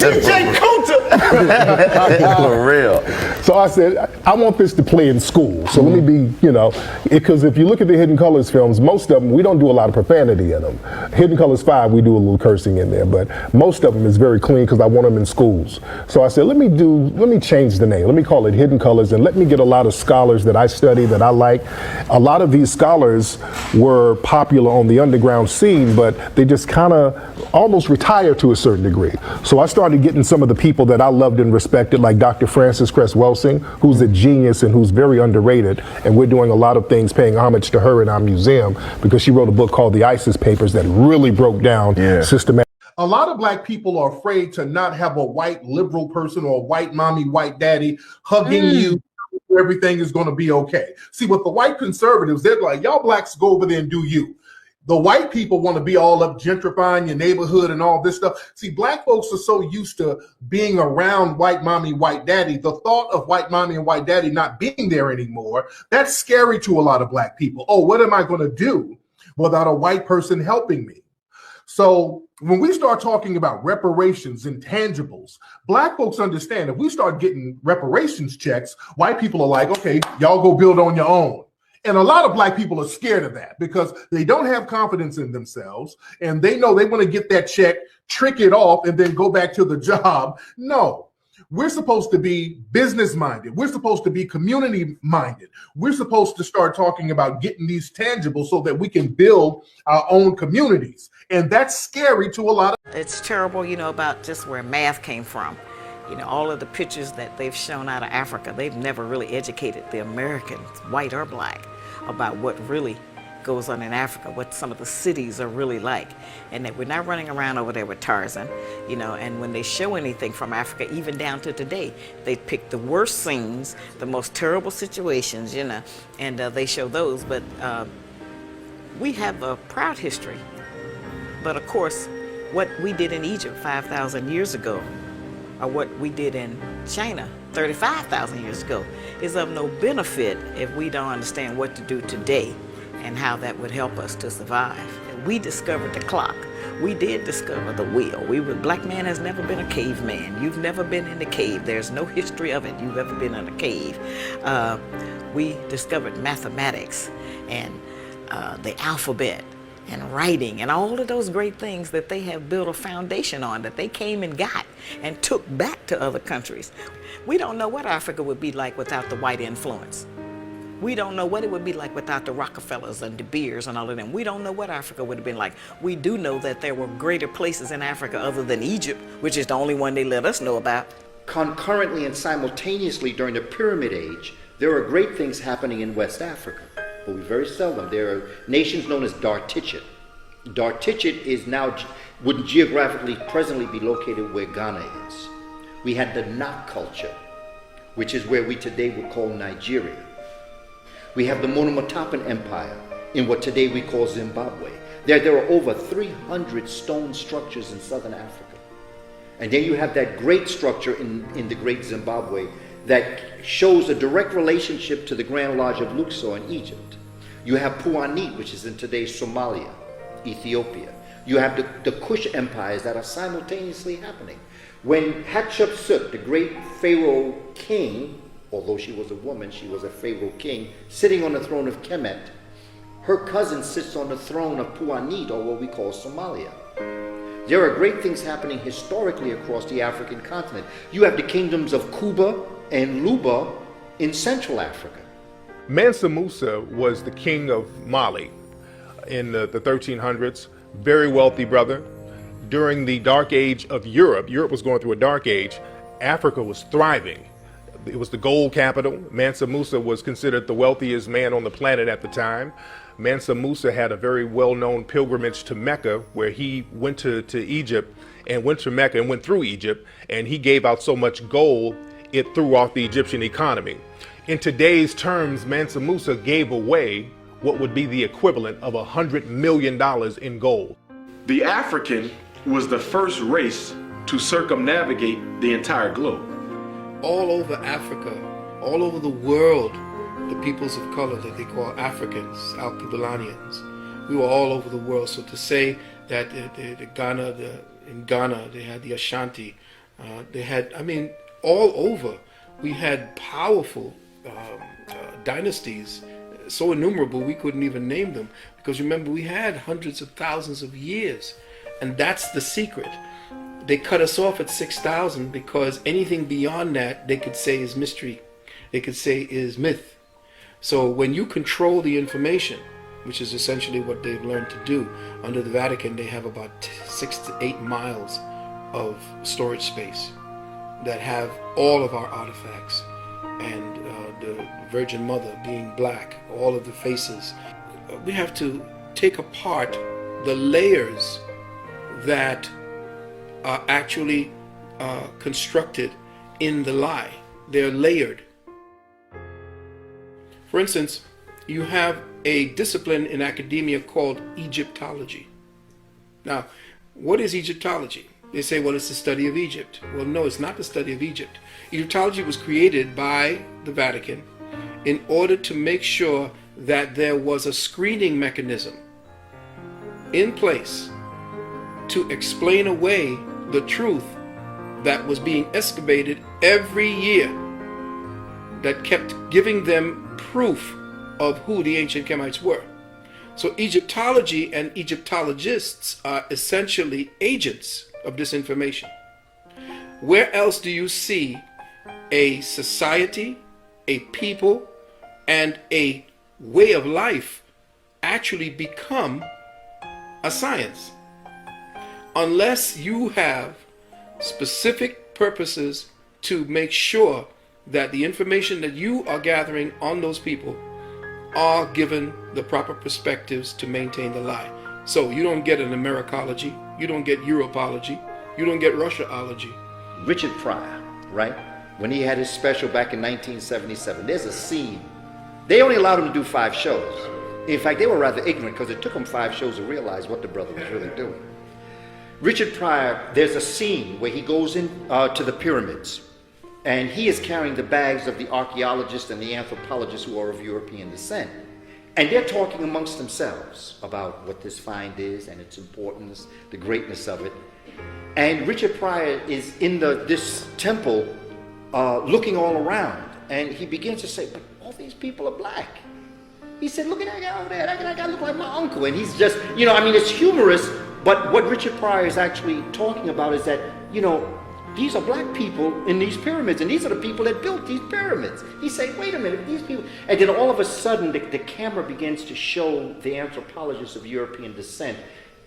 DJ Kunta. For real. So I said, I want this to play in school. So let me be, you know, because if you look at the Hidden Colors films, most of them, we don't do a lot of profanity in them. Hidden Colors 5, we do a little cursing in there, but most of them is very clean because I want them in schools. So I said, let me change the name. Let me call it Hidden Colors, and let me get a lot of scholars that I study, that I like. A lot of these scholars were popular on the underground scene, but they just kind of almost retired to a certain degree. So I started getting some of the people that I loved and respected, like Dr. Frances Cress Welsing, who's a genius and who's very underrated. And we're doing a lot of things paying homage to her in our museum because she wrote a book called The ISIS Papers that really broke down systematic. A lot of black people are afraid to not have a white liberal person or a white mommy, white daddy hugging you. Everything is going to be okay. See, with the white conservatives, they're like, y'all blacks go over there and do you. The white people want to be all up gentrifying your neighborhood and all this stuff. See, black folks are so used to being around white mommy, white daddy. The thought of white mommy and white daddy not being there anymore, that's scary to a lot of black people. Oh, what am I going to do without a white person helping me? So when we start talking about reparations and tangibles, black folks understand if we start getting reparations checks, white people are like, okay, y'all go build on your own. And a lot of black people are scared of that because they don't have confidence in themselves and they know they want to get that check, trick it off, and then go back to the job. No, we're supposed to be business minded. We're supposed to be community minded. We're supposed to start talking about getting these tangibles so that we can build our own communities. And that's scary to a lot of. It's terrible, you know, about just where math came from. You know, all of the pictures that they've shown out of Africa, they've never really educated the Americans, white or black, about what really goes on in Africa, what some of the cities are really like. And that we're not running around over there with Tarzan, you know, and when they show anything from Africa, even down to today, they pick the worst scenes, the most terrible situations, you know, and they show those. But we have a proud history. But of course, what we did in Egypt 5,000 years ago, or what we did in China 35,000 years ago, is of no benefit if we don't understand what to do today and how that would help us to survive. We discovered the clock. We did discover the wheel. Black man has never been a caveman. You've never been in the cave. There's no history of it. You've ever been in a cave. We discovered mathematics and the alphabet and writing and all of those great things that they have built a foundation on, that they came and got and took back to other countries. We don't know what Africa would be like without the white influence. We don't know what it would be like without the Rockefellers and De Beers and all of them. We don't know what Africa would have been like. We do know that there were greater places in Africa other than Egypt, which is the only one they let us know about. Concurrently and simultaneously during the Pyramid Age, there are great things happening in West Africa. But we very seldom. There are nations known as Dar-Tichit. Dar-Tichit is now, would geographically presently be located where Ghana is. We had the Nak culture, which is where we today would call Nigeria. We have the Monomotapa Empire in what today we call Zimbabwe. There are over 300 stone structures in southern Africa. And then you have that great structure in the great Zimbabwe that shows a direct relationship to the Grand Lodge of Luxor in Egypt. You have Puanit, which is in today's Somalia, Ethiopia. You have the Kush empires that are simultaneously happening. When Hatshepsut, the great Pharaoh king, although she was a woman, she was a Pharaoh king, sitting on the throne of Kemet, her cousin sits on the throne of Puanit, or what we call Somalia. There are great things happening historically across the African continent. You have the kingdoms of Kuba and Luba in Central Africa. Mansa Musa was the king of Mali in the 1300s, very wealthy brother. During the dark age of Europe was going through a dark age, Africa was thriving. It was the gold capital. Mansa Musa was considered the wealthiest man on the planet at the time. Mansa Musa had a very well-known pilgrimage to Mecca, where he went to Egypt and went to Mecca and went through Egypt, and he gave out so much gold it threw off the Egyptian economy. In today's terms, Mansa Musa gave away what would be the equivalent of $100 million in gold. The African was the first race to circumnavigate the entire globe. All over Africa, all over the world, the peoples of color that they call Africans, Alkebulanans, we were all over the world. So to say that in Ghana they had the Ashanti, They had, I mean, all over, we had powerful dynasties, so innumerable we couldn't even name them. Because remember, we had hundreds of thousands of years, and that's the secret. They cut us off at 6,000 because anything beyond that they could say is mystery. They could say is myth. So when you control the information, which is essentially what they've learned to do, under the Vatican they have about 6 to 8 miles of storage space that have all of our artifacts, and the Virgin Mother being black, all of the faces. We have to take apart the layers that are actually constructed in the lie. They're layered. For instance, you have a discipline in academia called Egyptology. Now, what is Egyptology? They say, well, it's the study of Egypt. Well, no, it's not the study of Egypt. Egyptology was created by the Vatican in order to make sure that there was a screening mechanism in place to explain away the truth that was being excavated every year, that kept giving them proof of who the ancient Kemites were. So Egyptology and Egyptologists are essentially agents of this information. Where else do you see a society, a people, and a way of life actually become a science? Unless you have specific purposes to make sure that the information that you are gathering on those people are given the proper perspectives to maintain the lie. So you don't get an Americology, you don't get Europology, you don't get Russiaology. Richard Pryor, right? When he had his special back in 1977, there's a scene. They only allowed him to do 5 shows. In fact, they were rather ignorant because it took them 5 shows to realize what the brother was really doing. Richard Pryor, there's a scene where he goes in to the pyramids, and he is carrying the bags of the archaeologists and the anthropologists who are of European descent. And they're talking amongst themselves about what this find is and its importance, the greatness of it. And Richard Pryor is in this temple looking all around, and he begins to say, but all these people are black. He said, look at that guy over there, that guy look like my uncle. And he's just, you know, I mean, it's humorous, but what Richard Pryor is actually talking about is that, you know, these are black people in these pyramids, and these are the people that built these pyramids. He's saying, wait a minute, these people... And then all of a sudden, the camera begins to show the anthropologists of European descent,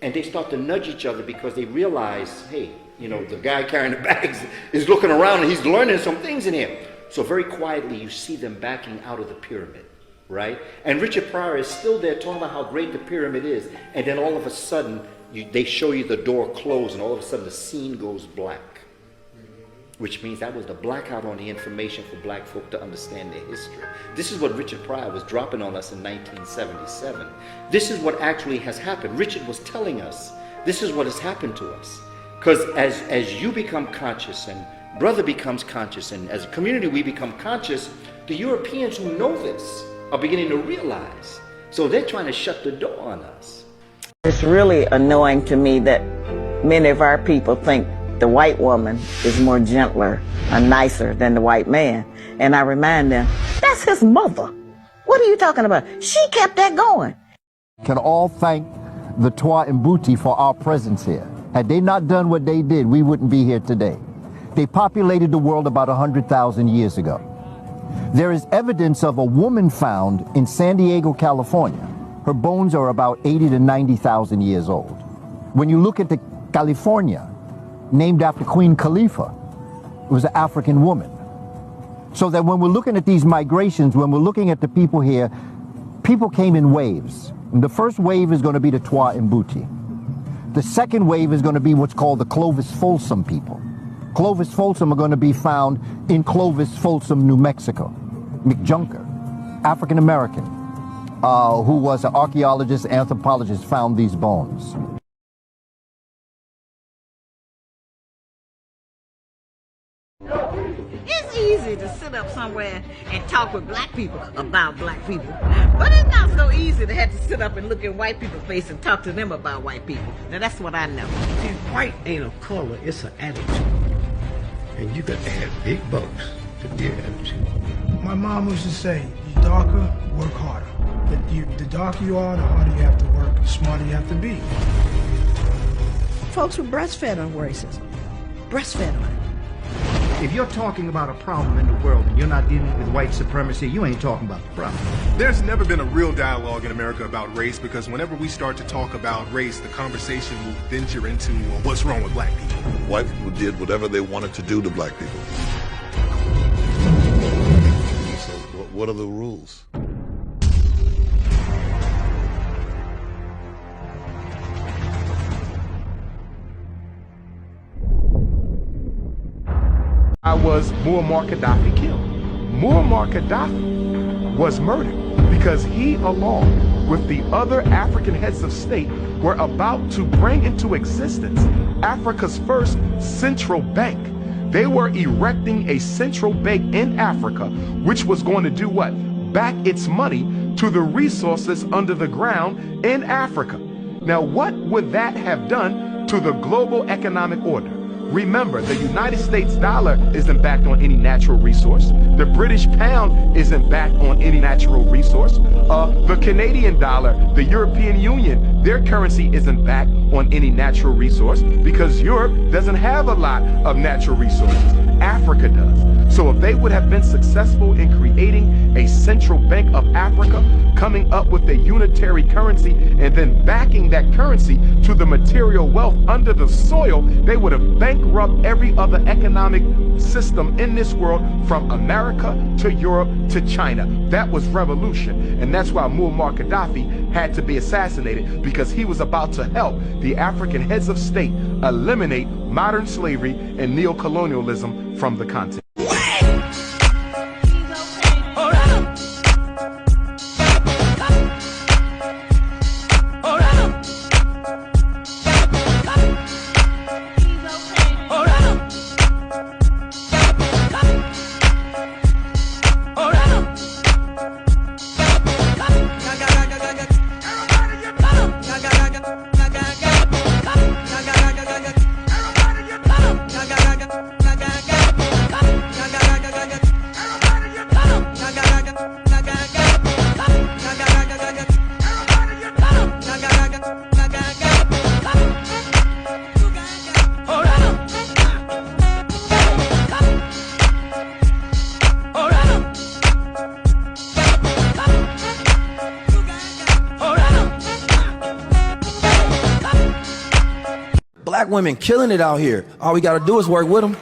and they start to nudge each other because they realize, hey, you know, the guy carrying the bags is looking around and he's learning some things in here. So very quietly, you see them backing out of the pyramid, right? And Richard Pryor is still there talking about how great the pyramid is, and then all of a sudden, they show you the door close, and all of a sudden the scene goes black. Which means that was the blackout on the information for black folk to understand their history. This is what Richard Pryor was dropping on us in 1977. This is what actually has happened. Richard was telling us, this is what has happened to us. Because as you become conscious, and brother becomes conscious, and as a community we become conscious, the Europeans who know this are beginning to realize. So they're trying to shut the door on us. It's really annoying to me that many of our people think the white woman is more gentler and nicer than the white man. And I remind them, that's his mother. What are you talking about? She kept that going. Can all thank the Twa Mbuti for our presence here. Had they not done what they did, we wouldn't be here today. They populated the world about 100,000 years ago. There is evidence of a woman found in San Diego, California. Her bones are about 80 to 90,000 years old. When you look at the California, named after Queen Khalifa, it was an African woman. So that when we're looking at these migrations, when we're looking at the people here, people came in waves. And the first wave is going to be the Twa Mbuti. The second wave is going to be what's called the Clovis Folsom people. Clovis Folsom are going to be found in Clovis Folsom, New Mexico. McJunker, African American, who was an archaeologist, anthropologist, found these bones. It's easy to sit up somewhere and talk with black people about black people. But it's not so easy to have to sit up and look at white people's face and talk to them about white people. Now that's what I know. See, white ain't a color, it's an attitude. and you can add big bucks to their attitude. My mom used to say, you darker, work harder. But the darker you are, the harder you have to work, the smarter you have to be. Folks were breastfed on racism. Breastfed on it. If you're talking about a problem in the world and you're not dealing with white supremacy, you ain't talking about the problem. There's never been a real dialogue in America about race, because whenever we start to talk about race, the conversation will venture into what's wrong with black people. White people did whatever they wanted to do to black people. So what are the rules? Was Muammar Gaddafi killed? Muammar Gaddafi was murdered because he, along with the other African heads of state, were about to bring into existence Africa's first central bank. They were erecting a central bank in Africa, which was going to do what? Back its money to the resources under the ground in Africa. Now, what would that have done to the global economic order? Remember, the United States dollar isn't backed on any natural resource. The British pound isn't backed on any natural resource. The Canadian dollar, the European Union, their currency isn't backed on any natural resource because Europe doesn't have a lot of natural resources. Africa does. So if they would have been successful in creating a central bank of Africa, coming up with a unitary currency, and then backing that currency to the material wealth under the soil, they would have bankrupted every other economic system in this world, from America to Europe to China. That was revolution. And that's why Muammar Gaddafi had to be assassinated, because he was about to help the African heads of state eliminate modern slavery and neocolonialism from the continent. Black women killing it out here. All we gotta do is work with them.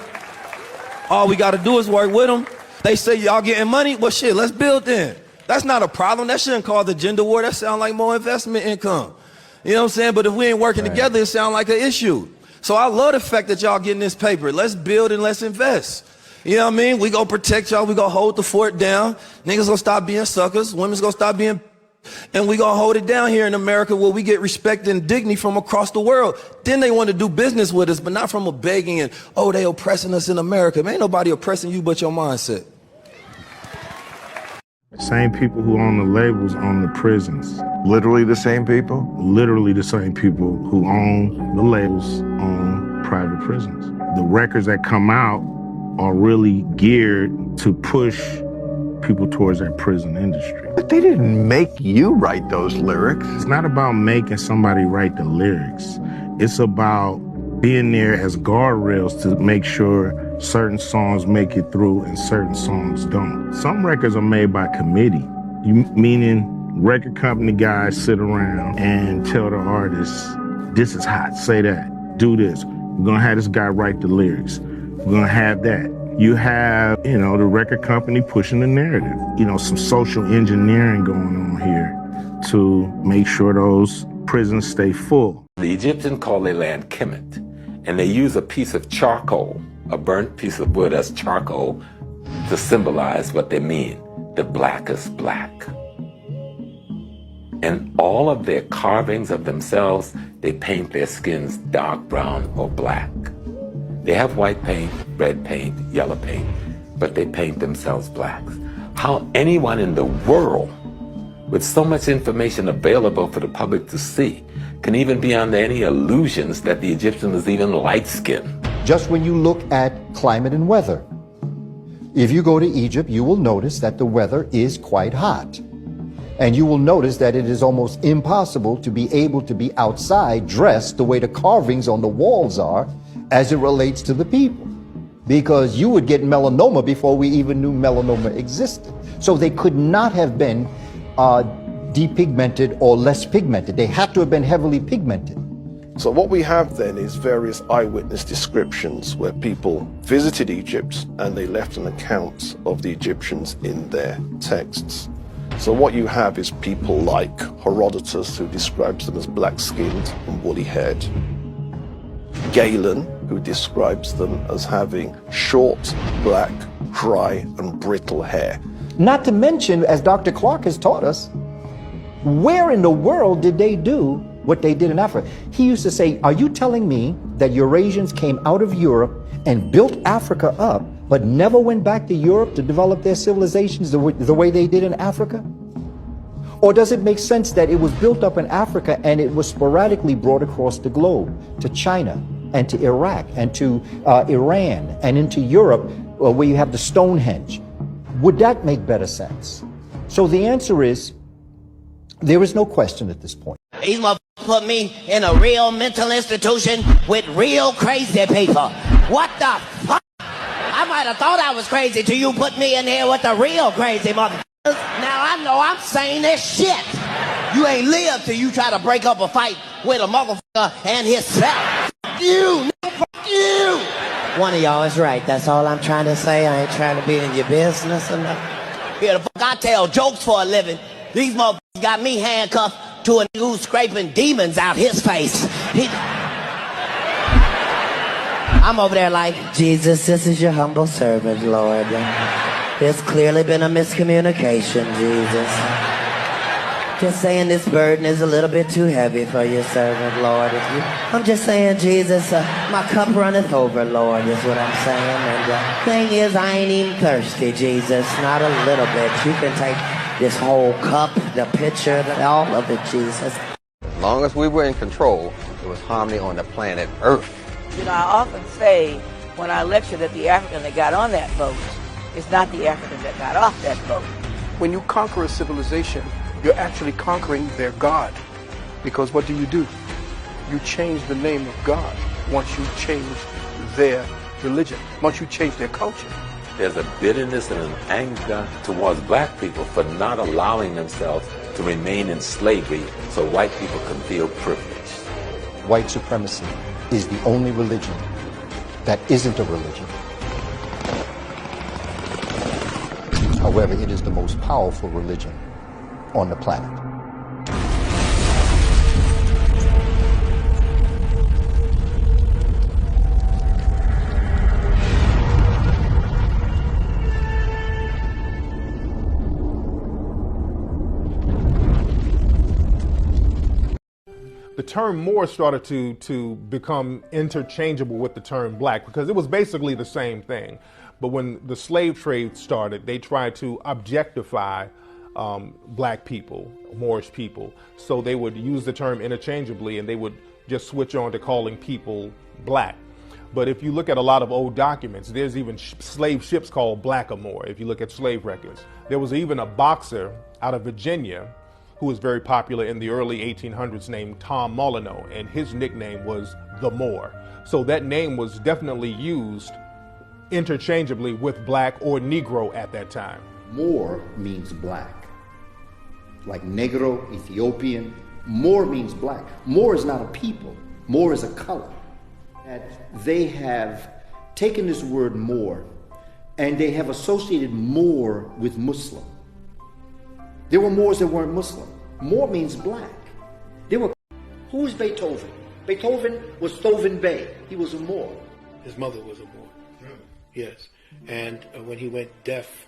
All we gotta do is work with them. They say y'all getting money? Well, shit, let's build then. That's not a problem. That shouldn't cause the gender war. That sound like more investment income. You know what I'm saying? But if we ain't working together, it sound like an issue. So I love the fact that y'all getting this paper. Let's build and let's invest. You know what I mean? We gonna protect y'all. We gonna hold the fort down. Niggas gonna stop being suckers. Women's gonna stop being... And we gonna hold it down here in America, where we get respect and dignity from across the world. Then they want to do business with us, but not from a begging and, oh, they oppressing us in America. Man, ain't nobody oppressing you but your mindset. Same people who own the labels own the prisons. Literally the same people? Literally the same people who own the labels own private prisons. The records that come out are really geared to push people towards that prison industry. But they didn't make you write those lyrics. It's not about making somebody write the lyrics. It's about being there as guardrails to make sure certain songs make it through and certain songs don't. Some records are made by committee, meaning record company guys sit around and tell the artists, this is hot, say that, do this. We're gonna have this guy write the lyrics. We're gonna have that. You have, the record company pushing the narrative. Some social engineering going on here to make sure those prisons stay full. The Egyptians call their land Kemet, and they use a piece of charcoal, a burnt piece of wood as charcoal, to symbolize what they mean, the blackest black. In all of their carvings of themselves, they paint their skins dark brown or black. They have white paint, red paint, yellow paint, but they paint themselves blacks. How anyone in the world, with so much information available for the public to see, can even be under any illusions that the Egyptian was even light-skinned? Just when you look at climate and weather. If you go to Egypt, you will notice that the weather is quite hot. And you will notice that it is almost impossible to be able to be outside dressed the way the carvings on the walls are as it relates to the people. Because you would get melanoma before we even knew melanoma existed. So they could not have been depigmented or less pigmented. They have to have been heavily pigmented. So what we have then is various eyewitness descriptions where people visited Egypt and they left an account of the Egyptians in their texts. So what you have is people like Herodotus, who describes them as black-skinned and woolly-haired. Galen, who describes them as having short, black, dry, and brittle hair. Not to mention, as Dr. Clark has taught us, where in the world did they do what they did in Africa? He used to say, are you telling me that Eurasians came out of Europe and built Africa up, but never went back to Europe to develop their civilizations the way they did in Africa? Or does it make sense that it was built up in Africa and it was sporadically brought across the globe to China and to Iraq and to Iran and into Europe where you have the Stonehenge? Would that make better sense? So the answer is, there is no question at this point. These motherfuckers put me in a real mental institution with real crazy people. What the fuck? I might have thought I was crazy till you put me in here with the real crazy motherfuckers. Now I know I'm saying as shit. You ain't lived till you try to break up a fight with a motherfucker and himself. You, fuck you. One of y'all is right. That's all I'm trying to say. I ain't trying to be in your business or nothing. Here the fuck I tell jokes for a living. These motherfuckers got me handcuffed to a nigga who's scraping demons out his face. I'm over there like, Jesus, this is your humble servant, Lord. There's clearly been a miscommunication, Jesus. Just saying this burden is a little bit too heavy for your servant, Lord. I'm just saying, Jesus, my cup runneth over, Lord, is what I'm saying. And the thing is, I ain't even thirsty, Jesus, not a little bit. You can take this whole cup, the pitcher, all of it, Jesus. As long as we were in control, there was harmony on the planet Earth. You know, I often say when I lecture that the African that got on that boat is not the African that got off that boat. When you conquer a civilization, you're actually conquering their God. Because what do? You change the name of God once you change their religion, once you change their culture. There's a bitterness and an anger towards black people for not allowing themselves to remain in slavery so white people can feel privileged. White supremacy is the only religion that isn't a religion. However, it is the most powerful religion on the planet. The term Moor started to become interchangeable with the term black because it was basically the same thing. But when the slave trade started, they tried to objectify black people, Moorish people. So they would use the term interchangeably and they would just switch on to calling people black. But if you look at a lot of old documents, there's even slave ships called Blackamoor. If you look at slave records, there was even a boxer out of Virginia who was very popular in the early 1800s named Tom Molyneux, and his nickname was the Moor. So that name was definitely used interchangeably with black or Negro at that time. Moor means black. Like Negro, Ethiopian. Moor means black. Moor is not a people. Moor is a color. That they have taken this word Moor and they have associated Moor with Muslim. There were Moors that weren't Muslim. Moor means black. Who's Beethoven? Beethoven was Thoven Bey. He was a Moor. His mother was a Moor. Yes. And when he went deaf,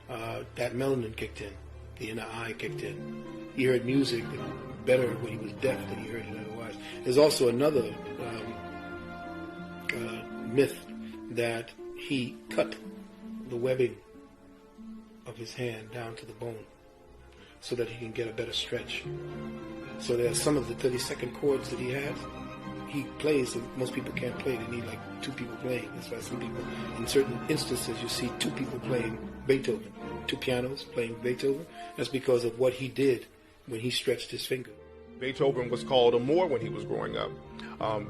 that melanin kicked in. The inner eye kicked in. He heard music better when he was deaf than he heard it otherwise. There's also another myth that he cut the webbing of his hand down to the bone so that he can get a better stretch. So there's some of the 32nd chords that he had, he plays, and most people can't play. They need like two people playing. That's why some people, in certain instances, you see two people playing Beethoven, two pianos playing Beethoven. That's because of what he did when he stretched his finger. Beethoven was called a Moor when he was growing up.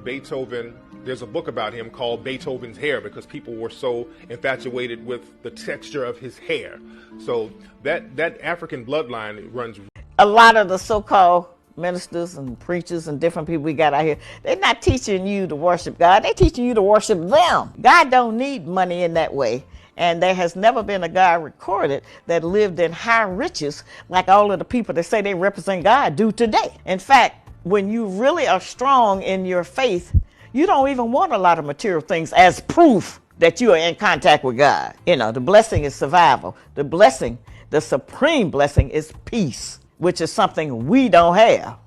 Beethoven, there's a book about him called Beethoven's Hair because people were so infatuated with the texture of his hair. So that African bloodline runs. A lot of the so-called ministers and preachers and different people we got out here, they're not teaching you to worship God. They're teaching you to worship them. God don't need money in that way. And there has never been a God recorded that lived in high riches like all of the people that say they represent God do today. In fact, when you really are strong in your faith, you don't even want a lot of material things as proof that you are in contact with God. You know, the blessing is survival. The blessing, the supreme blessing, is peace, which is something we don't have.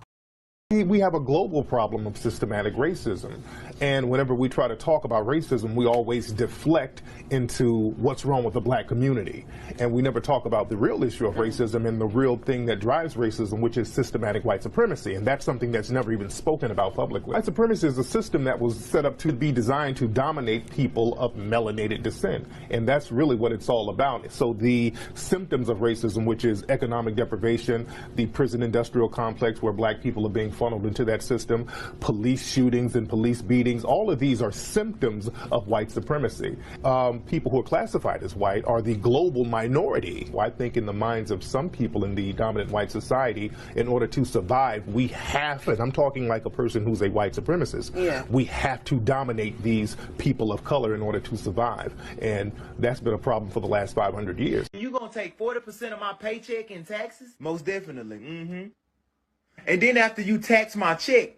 We have a global problem of systematic racism. And whenever we try to talk about racism, we always deflect into what's wrong with the black community. And we never talk about the real issue of racism and the real thing that drives racism, which is systematic white supremacy. And that's something that's never even spoken about publicly. White supremacy is a system that was set up to be designed to dominate people of melanated descent. And that's really what it's all about. So the symptoms of racism, which is economic deprivation, the prison industrial complex where black people are being funneled into that system, police shootings and police beatings, all of these are symptoms of white supremacy. People who are classified as white are the global minority. I think in the minds of some people in the dominant white society, in order to survive, we have, and I'm talking like a person who's a white supremacist, we have to dominate these people of color in order to survive. And that's been a problem for the last 500 years. You gonna take 40% of my paycheck in taxes? Most definitely. And then after you tax my check,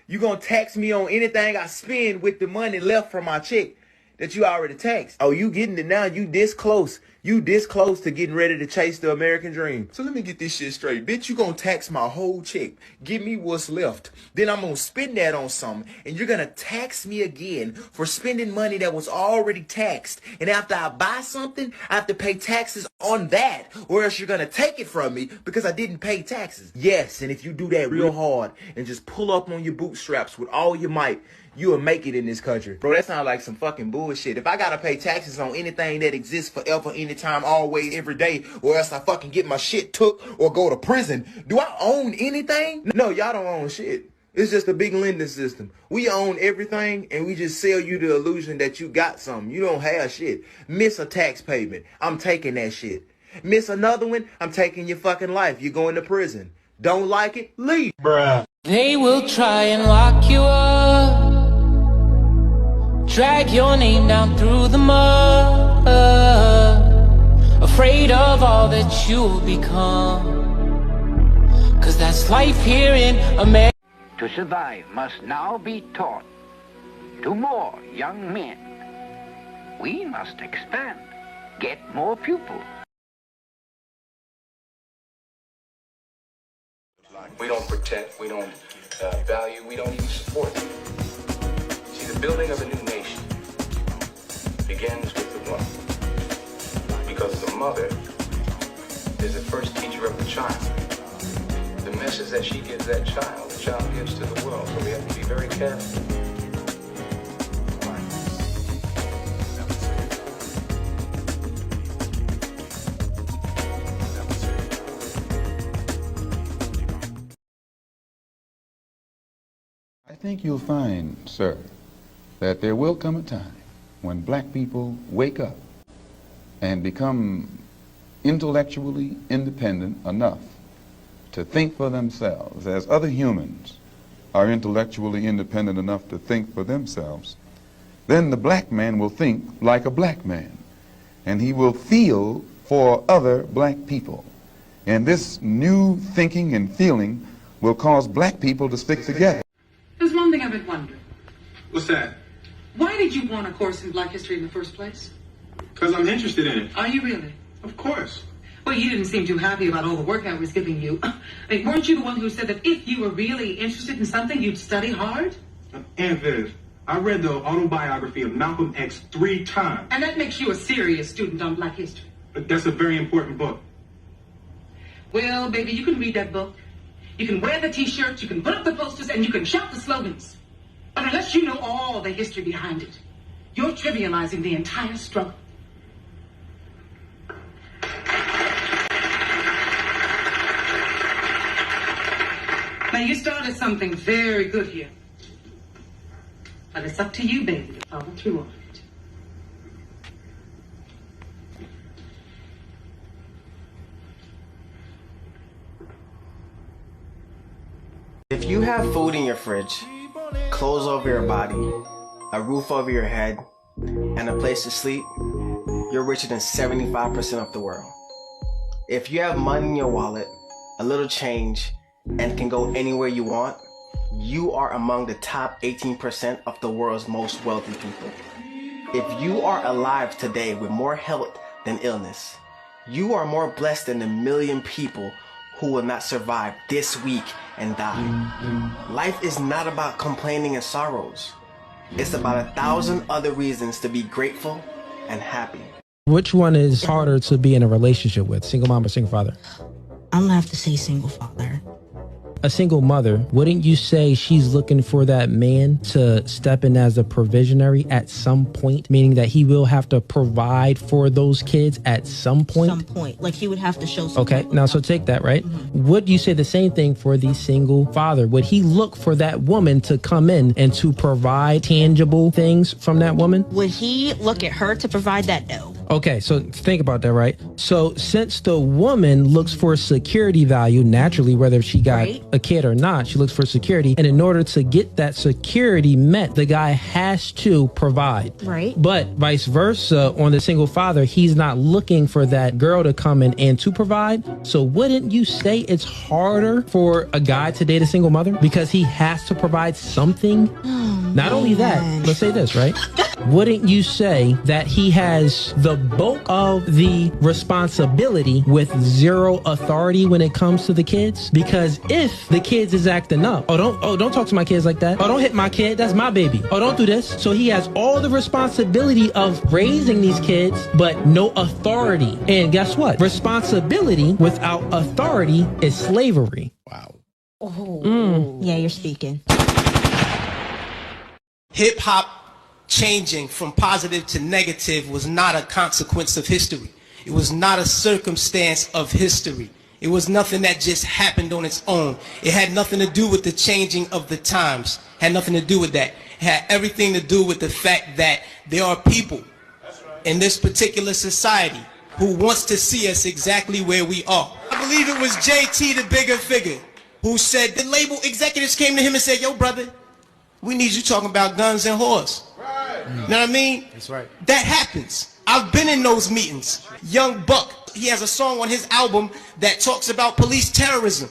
you gonna tax me on anything I spend with the money left from my check that you already taxed. Oh, you getting it now. You this close. You this close to getting ready to chase the American dream. So let me get this shit straight. Bitch, you gonna tax my whole check. Give me what's left. Then I'm gonna spend that on something. And you're gonna tax me again for spending money that was already taxed. And after I buy something, I have to pay taxes on that. Or else you're gonna take it from me because I didn't pay taxes. Yes, and if you do that real hard and just pull up on your bootstraps with all your might, you'll make it in this country. Bro, that sounds like some fucking bullshit. If I gotta pay taxes on anything that exists forever, anytime, always, every day, or else I fucking get my shit took or go to prison, do I own anything? No, y'all don't own shit. It's just a big lending system. We own everything and we just sell you the illusion that you got something. You don't have shit. Miss a tax payment, I'm taking that shit. Miss another one, I'm taking your fucking life. You're going to prison. Don't like it? Leave. Bruh. They will try and lock you up, drag your name down through the mud, afraid of all that you'll become, 'cause that's life here in America. To survive must now be taught to more young men. We must expand, get more pupils. We don't protect, we don't value, we don't even support them. See, the building of a new nation begins with the woman, because the mother is the first teacher of the child. The message that she gives that child, the child gives to the world, so we have to be very careful. I think you'll find, sir, that there will come a time when black people wake up and become intellectually independent enough to think for themselves, as other humans are intellectually independent enough to think for themselves. Then the black man will think like a black man, and he will feel for other black people. And this new thinking and feeling will cause black people to stick together. There's one thing I've been wondering. What's that? Why did you want a course in black history in the first place? Because I'm interested in it. Are you really? Of course. Well, you didn't seem too happy about all the work I was giving you. I mean, weren't you the one who said that if you were really interested in something, you'd study hard? And Viv, I read the autobiography of Malcolm X 3 times. And that makes you a serious student on black history. But that's a very important book. Well, baby, you can read that book. You can wear the t-shirts, you can put up the posters, and you can shout the slogans. But unless you know all the history behind it, you're trivializing the entire struggle. Now, you started something very good here. But it's up to you, baby, to follow through on it. If you have food in your fridge, clothes over your body, a roof over your head, and a place to sleep, you're richer than 75% of the world. If you have money in your wallet, a little change, and can go anywhere you want, you are among the top 18% of the world's most wealthy people. If you are alive today with more health than illness, you are more blessed than the million people who will not survive this week and die. Life is not about complaining and sorrows. It's about 1,000 other reasons to be grateful and happy. Which one is harder to be in a relationship with, single mom or single father? I'm gonna have to say single father. A single mother, wouldn't you say she's looking for that man to step in as a provisionary at some point, meaning that he will have to provide for those kids at some point? Some point. Like he would have to show some. Okay, now so take that, right? Would you say the same thing for the single father? Would he look for that woman to come in and to provide tangible things from that woman? Would he look at her to provide that? No. Okay, so think about that, right? So since the woman looks for security value naturally, whether she got a kid or not, she looks for security. And in order to get that security met, the guy has to provide. Right. But vice versa, on the single father, he's not looking for that girl to come in and to provide. So wouldn't you say it's harder for a guy to date a single mother because he has to provide something? Not only that, let's say this, right? Wouldn't you say that he has the bulk of the responsibility with zero authority when it comes to the kids? Because if the kids is acting up, don't talk to my kids like that. Oh, don't hit my kid. That's my baby. Oh, don't do this. So he has all the responsibility of raising these kids, but no authority. And guess what? Responsibility without authority is slavery. Wow. Yeah, you're speaking. Hip hop changing from positive to negative was not a consequence of history. It was not a circumstance of history. It was nothing that just happened on its own. It had nothing to do with the changing of the times. It had nothing to do with that. It had everything to do with the fact that there are people in this particular society who wants to see us exactly where we are. I believe it was JT, the bigger figure, who said the label executives came to him and said, yo, brother, we need you talking about guns and whores. You know what I mean? That's right. That happens. I've been in those meetings. Young Buck, he has a song on his album that talks about police terrorism.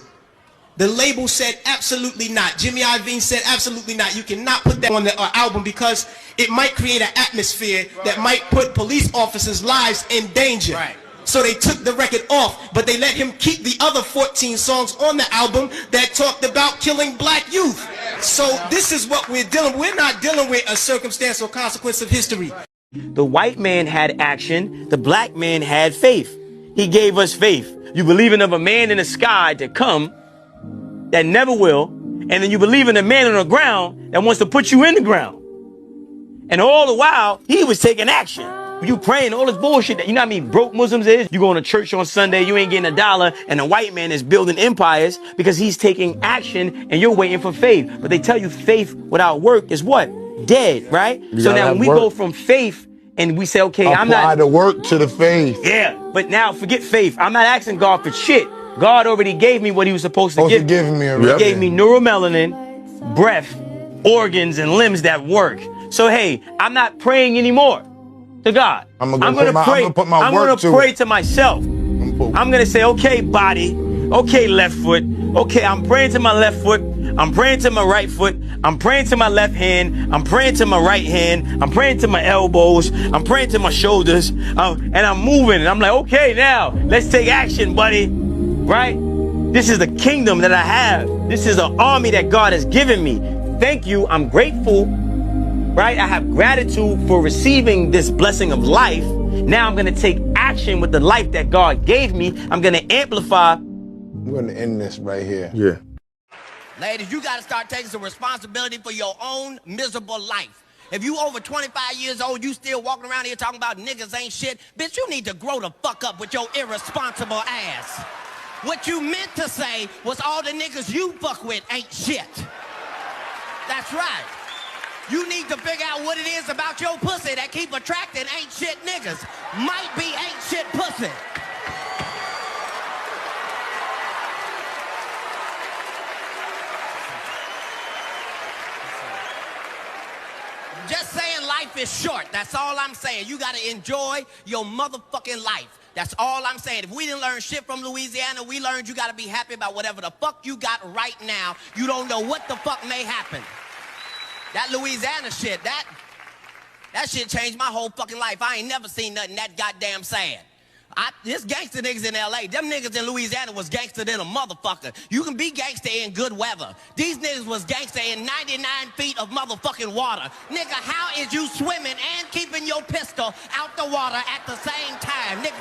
The label said absolutely not. Jimmy Iovine said absolutely not. You cannot put that on the album because it might create an atmosphere that might put police officers' lives in danger. Right. So they took the record off, but they let him keep the other 14 songs on the album that talked about killing black youth. So this is what we're dealing with. We're not dealing with a circumstance or consequence of history. The white man had action. The black man had faith. He gave us faith. You believing of a man in the sky to come that never will, and then you believe in a man on the ground that wants to put you in the ground. And all the while, he was taking action. You praying all this bullshit that, you know what I mean, broke Muslims is? You going to church on Sunday, you ain't getting $1, and the white man is building empires because he's taking action and you're waiting for faith. But they tell you faith without work is what? Dead, right? So now when we go from faith and we say, okay, I'm not... Apply the work to the faith. Yeah, but now forget faith. I'm not asking God for shit. God already gave me what he was supposed to give me. He gave me neuromelanin, breath, organs, and limbs that work. So hey, I'm not praying anymore to God. I'm gonna pray. I'm gonna pray to myself. I'm gonna say, okay, body, okay, left foot, okay, I'm praying to my left foot, I'm praying to my right foot, I'm praying to my left hand, I'm praying to my right hand, I'm praying to my elbows, I'm praying to my shoulders, and I'm moving, and I'm like, okay, now, let's take action, buddy, right? This is the kingdom that I have. This is an army that God has given me. Thank you, I'm grateful. Right? I have gratitude for receiving this blessing of life. Now I'm going to take action with the life that God gave me. I'm going to amplify. We're going to end this right here. Yeah. Ladies, you got to start taking some responsibility for your own miserable life. If you over 25 years old, you still walking around here talking about niggas ain't shit, bitch, you need to grow the fuck up with your irresponsible ass. What you meant to say was all the niggas you fuck with ain't shit. That's right. You need to figure out what it is about your pussy that keep attracting ain't shit niggas. Might be ain't shit pussy. Just saying life is short. That's all I'm saying. You got to enjoy your motherfucking life. That's all I'm saying. If we didn't learn shit from Louisiana, we learned you got to be happy about whatever the fuck you got right now. You don't know what the fuck may happen. That Louisiana shit, that shit changed my whole fucking life. I ain't never seen nothing that goddamn sad. This gangster niggas in L.A., them niggas in Louisiana was gangster than a motherfucker. You can be gangster in good weather. These niggas was gangster in 99 feet of motherfucking water. Nigga, how is you swimming and keeping your pistol out the water at the same time? Nigga.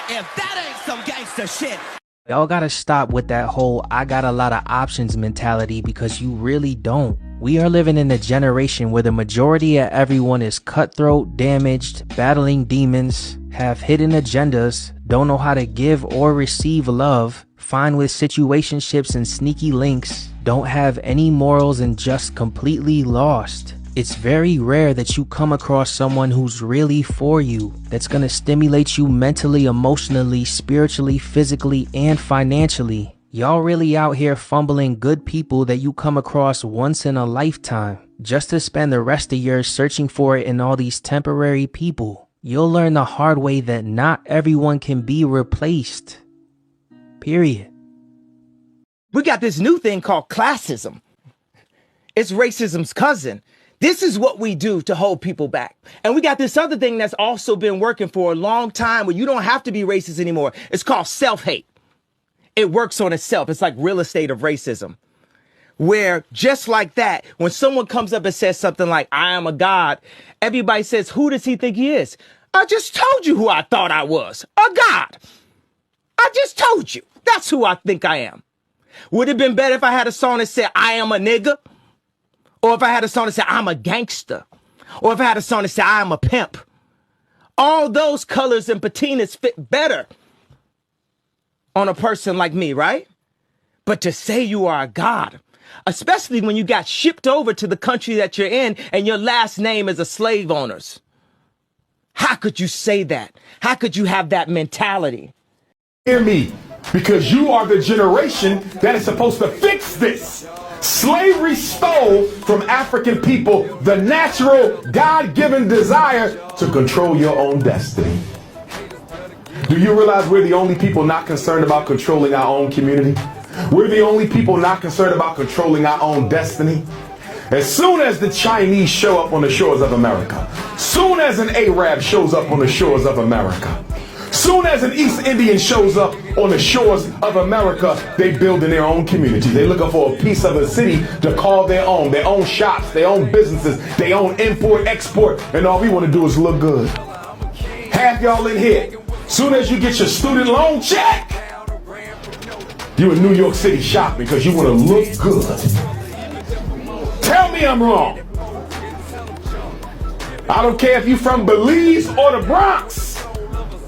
If that ain't some gangster shit. Y'all gotta stop with that whole I got a lot of options mentality, because you really don't. We are living in a generation where the majority of everyone is cutthroat, damaged, battling demons, have hidden agendas, don't know how to give or receive love, fine with situationships and sneaky links, don't have any morals, and just completely lost. It's very rare that you come across someone who's really for you, that's gonna stimulate you mentally, emotionally, spiritually, physically, and financially. Y'all really out here fumbling good people that you come across once in a lifetime, just to spend the rest of yours searching for it in all these temporary people. You'll learn the hard way that not everyone can be replaced. Period. We got this new thing called classism. It's racism's cousin. This is what we do to hold people back. And we got this other thing that's also been working for a long time where you don't have to be racist anymore. It's called self-hate. It works on itself. It's like real estate of racism. Where just like that, when someone comes up and says something like, I am a god, everybody says, who does he think he is? I just told you who I thought I was. A god. I just told you. That's who I think I am. Would it have been better if I had a song that said, I am a nigga? Or if I had a song that said, I'm a gangster. Or if I had a song that said, I'm a pimp. All those colors and patinas fit better on a person like me, right? But to say you are a god, especially when you got shipped over to the country that you're in and your last name is a slave owner's. How could you say that? How could you have that mentality? Hear me, because you are the generation that is supposed to fix this. Slavery stole from African people the natural, God-given desire to control your own destiny. Do you realize we're the only people not concerned about controlling our own community? We're the only people not concerned about controlling our own destiny. As soon as the Chinese show up on the shores of America, soon as an Arab shows up on the shores of America, soon as an East Indian shows up on the shores of America, they build in their own community. They're looking for a piece of a city to call their own shops, their own businesses, their own import, export, and all we want to do is look good. Half y'all in here, soon as you get your student loan check, you in New York City shopping because you want to look good. Tell me I'm wrong. I don't care if you're from Belize or the Bronx.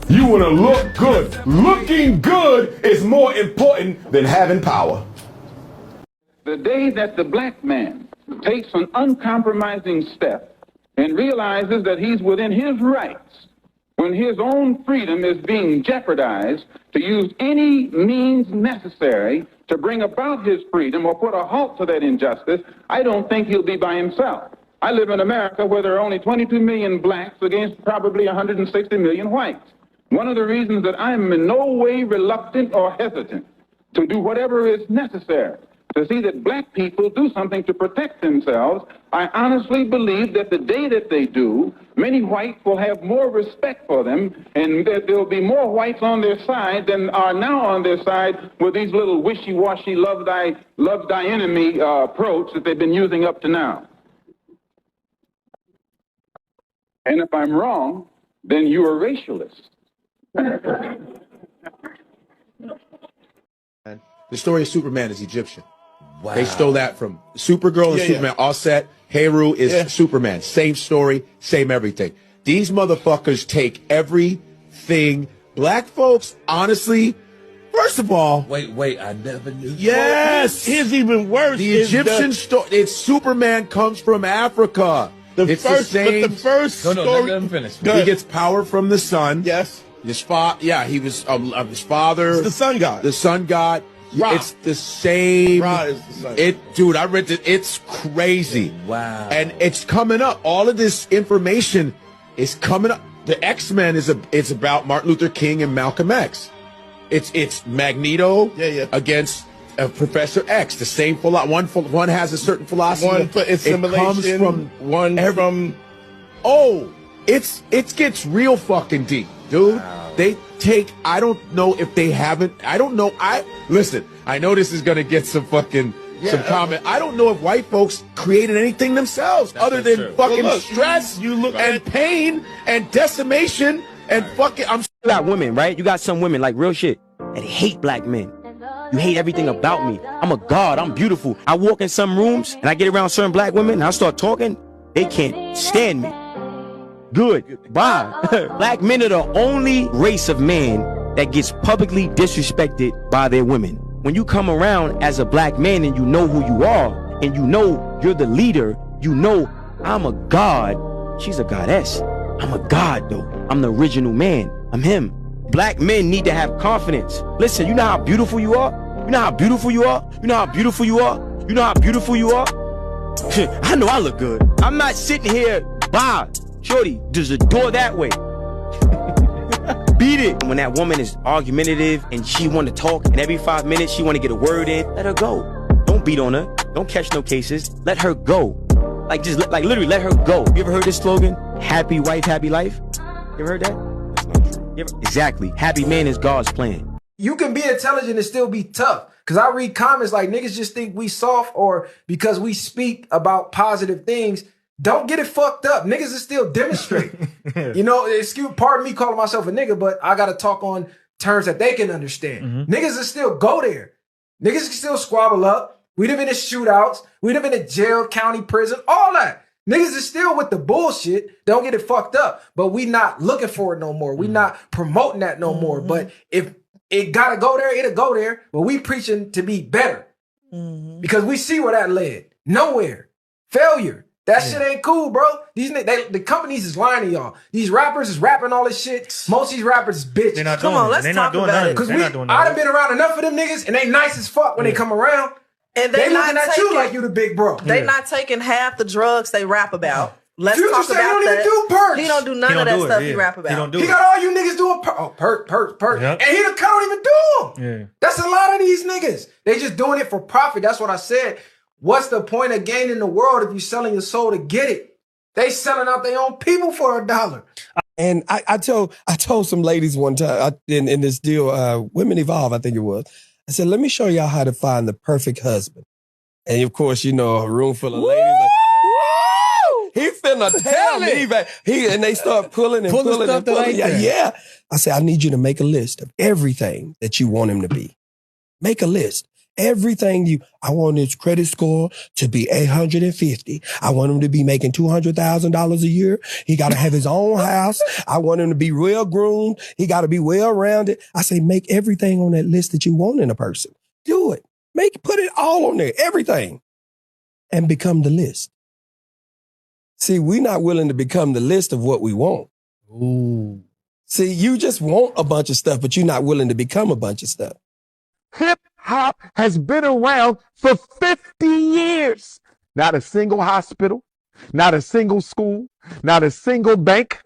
You want to look good. Looking good is more important than having power. The day that the black man takes an uncompromising step and realizes that he's within his rights, when his own freedom is being jeopardized, to use any means necessary to bring about his freedom or put a halt to that injustice, I don't think he'll be by himself. I live in America where there are only 22 million blacks against probably 160 million whites. One of the reasons that I'm in no way reluctant or hesitant to do whatever is necessary to see that black people do something to protect themselves, I honestly believe that the day that they do, many whites will have more respect for them, and that there will be more whites on their side than are now on their side with these little wishy-washy love thy enemy approach that they've been using up to now. And if I'm wrong, then you're a racialist. The story of Superman is Egyptian. Wow. They stole that from Supergirl and Superman. All set. Heru is Superman. Same story, same everything. These motherfuckers take everything. Black folks, honestly, first of all. Wait, I never knew. Yes. Here's even worse. The Egyptian story. It's Superman comes from Africa. The it's first, the same. but the first story. Let him finish. He gets power from the sun. Yes. His he was his father. It's the sun god. The sun god. Ra. It's the same. Ra is the sun. Dude, I read it. It's crazy. Wow. And it's coming up. All of this information is coming up. The X-Men it's about Martin Luther King and Malcolm X. It's Magneto against Professor X. The same one has a certain philosophy. One for assimilation. It comes from it gets real fucking deep, dude. Wow. They take, I don't know if they haven't, I don't know, listen, I know this is going to get some fucking, some comment. I don't know if white folks created anything themselves other than fucking stress and pain and decimation and fucking, You got women, right? You got some women, like real shit, that hate black men. You hate everything about me. I'm a god, I'm beautiful. I walk in some rooms and I get around certain black women and I start talking, they can't stand me. Good. Bye. Black men are the only race of man that gets publicly disrespected by their women. When you come around as a black man and you know who you are, and you know you're the leader, you know I'm a god. She's a goddess. I'm a god though. I'm the original man. I'm him. Black men need to have confidence. Listen, you know how beautiful you are? You know how beautiful you are? You know how beautiful you are? You know how beautiful you are? I know I look good. I'm not sitting here, bye. Shorty, there's a door that way. Beat it. When that woman is argumentative and she want to talk, and every 5 minutes she want to get a word in, let her go. Don't beat on her. Don't catch no cases. Let her go. Literally let her go. You ever heard this slogan? Happy wife, happy life? You ever heard that? That's not true. Exactly. Happy man is God's plan. You can be intelligent and still be tough. Because I read comments like niggas just think we soft, or because we speak about positive things. Don't get it fucked up. Niggas is still demonstrating. You know, pardon me calling myself a nigga, but I got to talk on terms that they can understand. Niggas is still go there. Niggas can still squabble up. We live in the shootouts. We live in the jail, county prison, all that. Niggas is still with the bullshit. Don't get it fucked up. But we not looking for it no more. We not promoting that no more. But if it got to go there, it'll go there. But we preaching to be better. Because we see where that led. Nowhere. Failure. That shit ain't cool, bro. The companies is lying to y'all. These rappers is rapping all this shit. Most of these rappers is bitches. They're not doing it. Let's talk about it. Because I done been around enough of them niggas, and they nice as fuck when they come around. And they looking at you like you the big bro. They not taking half the drugs they rap about. Let's Future talk say about he don't that. even do perks. He don't do none of that stuff he rap about. He don't do He it. got all you niggas doing perks. Yep. And he don't even do them. Yeah. That's a lot of these niggas. They just doing it for profit. That's what I said. What's the point of gaining the world if you selling your soul to get it? They selling out their own people for $1. And I told some ladies one time in this deal, Women Evolve, I think it was. I said, let me show y'all how to find the perfect husband. And of course, you know, a room full of ladies like, woo! He finna tell me. And they start pulling and pulling and pulling. Yeah. I said, I need you to make a list of everything that you want him to be. Make a list. Everything I want his credit score to be 850. I want him to be making $200,000 a year. He got to have his own house. I want him to be well groomed. He got to be well rounded. I say, make everything on that list that you want in a person. Do it. Put it all on there, everything, and become the list. See, we're not willing to become the list of what we want. Ooh. See, you just want a bunch of stuff, but you're not willing to become a bunch of stuff. Hip-hop has been around for 50 years. Not a single hospital, not a single school, not a single bank,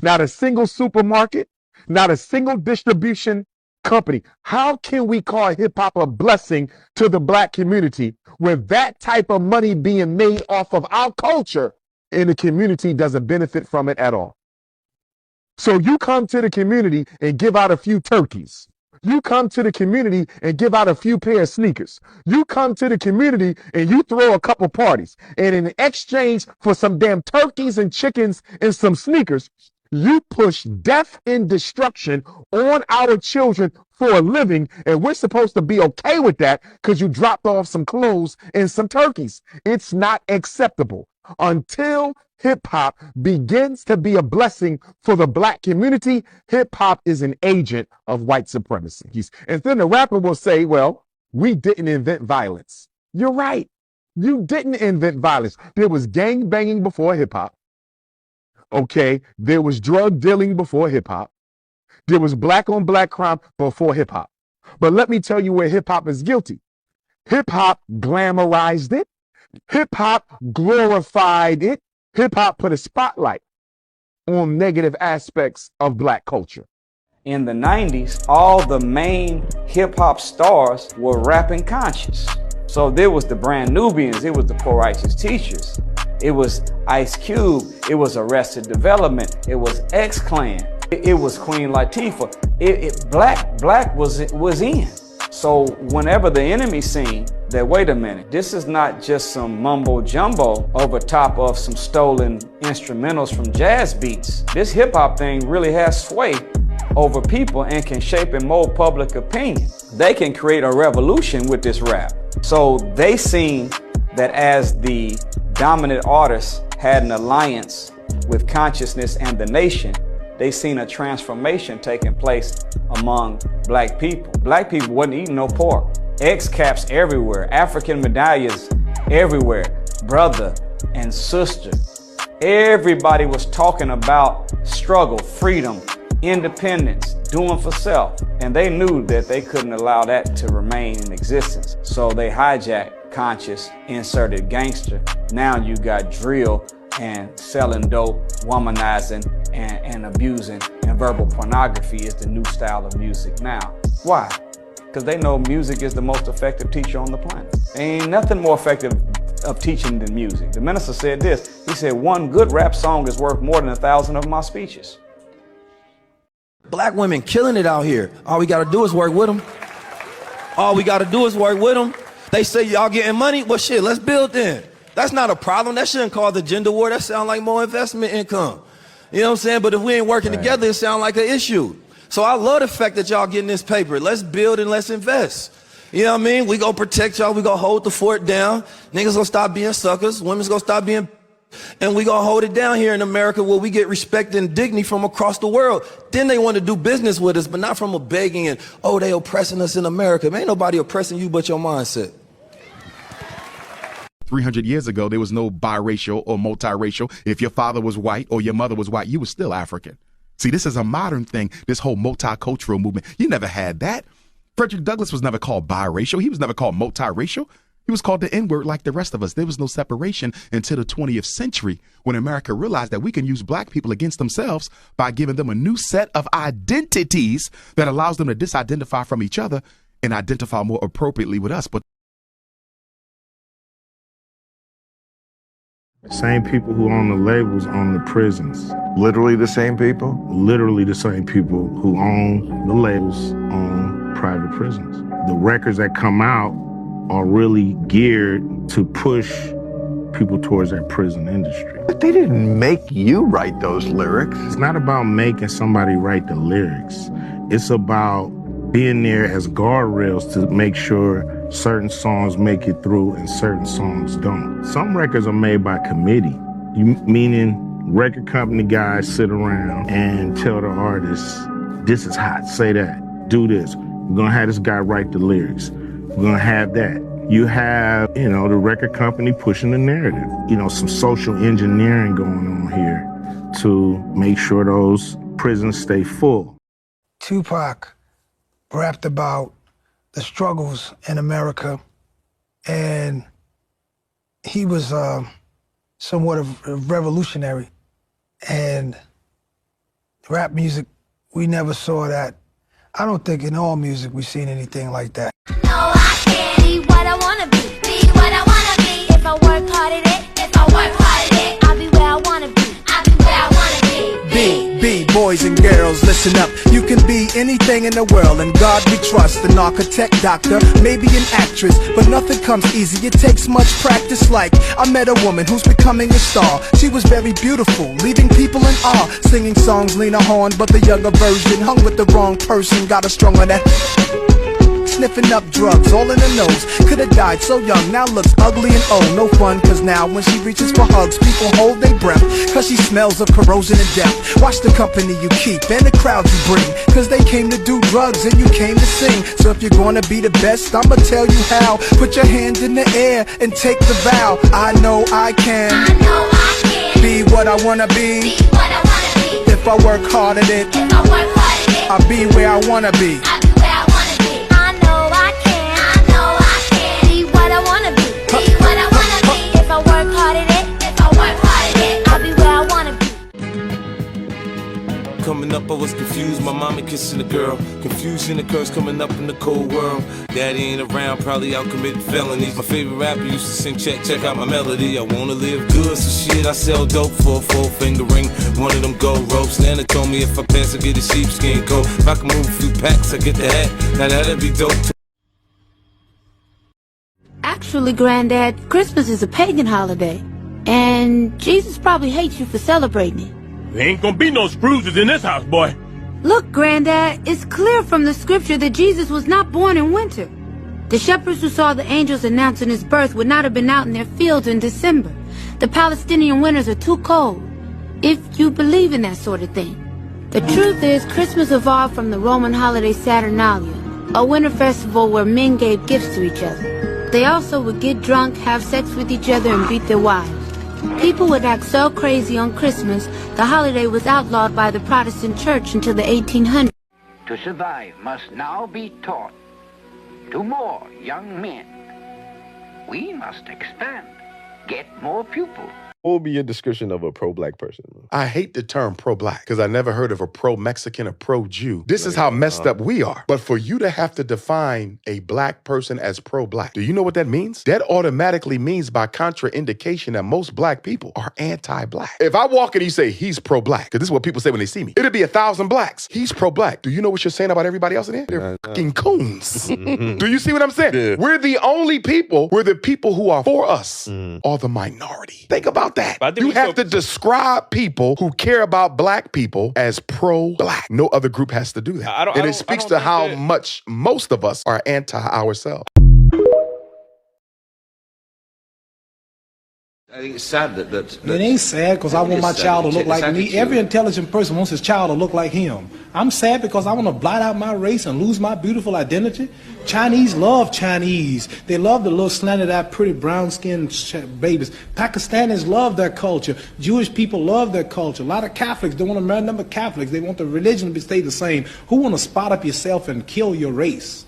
not a single supermarket, not a single distribution company. How can we call hip-hop a blessing to the black community when that type of money being made off of our culture and the community doesn't benefit from it at all? So you come to the community and give out a few turkeys. You come to the community and give out a few pair of sneakers. You come to the community and you throw a couple parties. And in exchange for some damn turkeys and chickens and some sneakers, You push death and destruction on our children for a living, and we're supposed to be okay with that because you dropped off some clothes and some turkeys. It's not acceptable. Until hip-hop begins to be a blessing for the black community, hip-hop is an agent of white supremacy. And then the rapper will say, well, we didn't invent violence. You're right. You didn't invent violence. There was gang banging before hip-hop. Okay, there was drug dealing before hip-hop. There was black on black crime before hip-hop. But let me tell you where hip-hop is guilty. Hip-hop glamorized it. Hip-hop glorified it. Hip-hop put a spotlight on negative aspects of black culture. In the 90s, all the main hip-hop stars were rapping conscious. So there was the Brand Nubians, it was the Poor Righteous Teachers, it was Ice Cube, it was Arrested Development, it was X-Clan, it was Queen Latifah. Black was in. So whenever the enemy seen that, wait a minute, this is not just some mumbo jumbo over top of some stolen instrumentals from jazz beats. This hip hop thing really has sway over people and can shape and mold public opinion. They can create a revolution with this rap. So they seen that as the dominant artists had an alliance with consciousness and the nation, they seen a transformation taking place among black people. Black people wasn't eating no pork. X caps everywhere, African medallions everywhere, brother and sister. Everybody was talking about struggle, freedom, independence, doing for self. And they knew that they couldn't allow that to remain in existence. So they hijacked conscious, inserted gangster. Now you got drill and selling dope, womanizing and abusing, and verbal pornography is the new style of music now. Why? Because they know music is the most effective teacher on the planet. Ain't nothing more effective of teaching than music. The minister said this, he said, one good rap song is worth more than 1,000 of my speeches. Black women killing it out here. All we gotta do is work with them. All we gotta do is work with them. They say y'all getting money? Well shit, let's build then. That's not a problem. That shouldn't cause the gender war. That sound like more investment income. You know what I'm saying? But if we ain't working together, it sound like an issue. So I love the fact that y'all getting this paper. Let's build and let's invest. You know what I mean? We gonna protect y'all. We gonna hold the fort down. Niggas gonna stop being suckers. Women's gonna stop being, and we gonna hold it down here in America where we get respect and dignity from across the world. Then they want to do business with us, but not from a begging and, oh, they oppressing us in America. Man, ain't nobody oppressing you but your mindset. 300 years ago, there was no biracial or multiracial. If your father was white or your mother was white, you were still African. See, this is a modern thing, this whole multicultural movement. You never had that. Frederick Douglass was never called biracial. He was never called multiracial. He was called the N-word like the rest of us. There was no separation until the 20th century when America realized that we can use black people against themselves by giving them a new set of identities that allows them to disidentify from each other and identify more appropriately with us. But same people who own the labels own the prisons. Literally the same people? Literally the same people who own the labels own private prisons. The records that come out are really geared to push people towards that prison industry. But they didn't make you write those lyrics. It's not about making somebody write the lyrics. It's about being there as guardrails to make sure certain songs make it through and certain songs don't. Some records are made by committee, meaning record company guys sit around and tell the artists, this is hot, say that, do this. We're gonna have this guy write the lyrics. We're gonna have that. You have, the record company pushing the narrative. Some social engineering going on here to make sure those prisons stay full. Tupac rapped about the struggles in America, and he was somewhat of a revolutionary. And rap music, we never saw that. I don't think in all music we've seen anything like that. No, I can't be what I wanna be what I wanna be. If I work hard at it, I'll be where I wanna be. I'll be where I wanna be. Boys and girls, listen up. You can can be anything in the world, and God we trust. An architect, doctor, maybe an actress, but nothing comes easy, it takes much practice. Like, I met a woman who's becoming a star. She was very beautiful, leaving people in awe. Singing songs Lena Horne, but the younger version. Hung with the wrong person, got her strung on that. Sniffing up drugs, all in her nose. Could've died so young, now looks ugly and old. No fun, cause now when she reaches for hugs, people hold their breath, cause she smells of corrosion and death. Watch the company you keep and the crowd you bring, cause they came to do drugs and you came to sing. So if you're gonna be the best, I'ma tell you how. Put your hand in the air and take the vow. I know I can, be what I wanna be. If I work hard at it, I'll be where I wanna be. If I work hard at it, I'll be where I wanna be. Coming up, I was confused. My mommy kissing a girl. Confusion occurs coming up in the cold world. Daddy ain't around, probably out committing felonies. My favorite rapper used to sing, check out my melody. I wanna live good, so shit, I sell dope for a 4-finger ring. One of them gold ropes. Nana told me if I pass, I get a sheepskin coat. If I can move a few packs, I get the hat. Now that'd be dope too. Actually, Granddad, Christmas is a pagan holiday, and Jesus probably hates you for celebrating it. There ain't gonna be no Scrooges in this house, boy. Look, Granddad, it's clear from the scripture that Jesus was not born in winter. The shepherds who saw the angels announcing his birth would not have been out in their fields in December. The Palestinian winters are too cold, if you believe in that sort of thing. The truth is, Christmas evolved from the Roman holiday Saturnalia, a winter festival where men gave gifts to each other. They also would get drunk, have sex with each other, and beat their wives. People would act so crazy on Christmas, the holiday was outlawed by the Protestant church until the 1800s. To survive must now be taught to more young men. We must expand, get more pupils. What would be your description of a pro-black person? I hate the term pro-black because I never heard of a pro-Mexican or pro-Jew. This is how messed up we are. But for you to have to define a black person as pro-black, do you know what that means? That automatically means by contraindication that most black people are anti-black. If I walk in and you say he's pro-black, because this is what people say when they see me, it'll be 1,000 blacks. He's pro-black. Do you know what you're saying about everybody else in here? They're fucking coons. Do you see what I'm saying? Yeah. We're the only people, we're the people who are for us are the minority. Think about that. You have to describe people who care about black people as pro-black. No other group has to do that. And it speaks to how much most of us are anti-ourselves. I think it's sad that it ain't sad because I want my child to look like me. Every intelligent person wants his child to look like him. I'm sad because I want to blot out my race and lose my beautiful identity. Chinese love Chinese. They love the little slanted-eyed, pretty brown-skinned babies. Pakistanis love their culture. Jewish people love their culture. A lot of Catholics don't want to marry number Catholics. They want the religion to stay the same. Who want to spot up yourself and kill your race?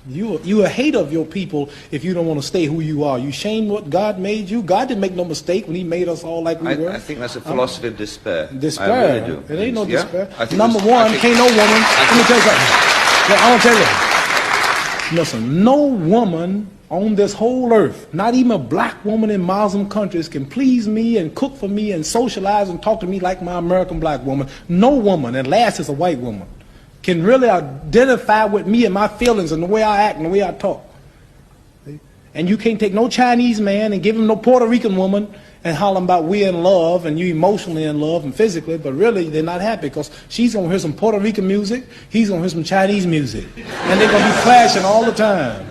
You a hater of your people if you don't want to stay who you are. You shame what God made you. God didn't make no mistake when he made us all like we were. I think that's a philosophy of despair. Despair. I really do. It ain't no despair. Number one, can't no woman. Let me tell you something. I want to tell you. Listen, no woman on this whole earth, not even a black woman in Muslim countries, can please me and cook for me and socialize and talk to me like my American black woman. No woman, and last is a white woman, can really identify with me and my feelings and the way I act and the way I talk. And you can't take no Chinese man and give him no Puerto Rican woman and holler about we're in love and you emotionally in love and physically, but really they're not happy because she's going to hear some Puerto Rican music, he's going to hear some Chinese music. And they're going to be clashing all the time.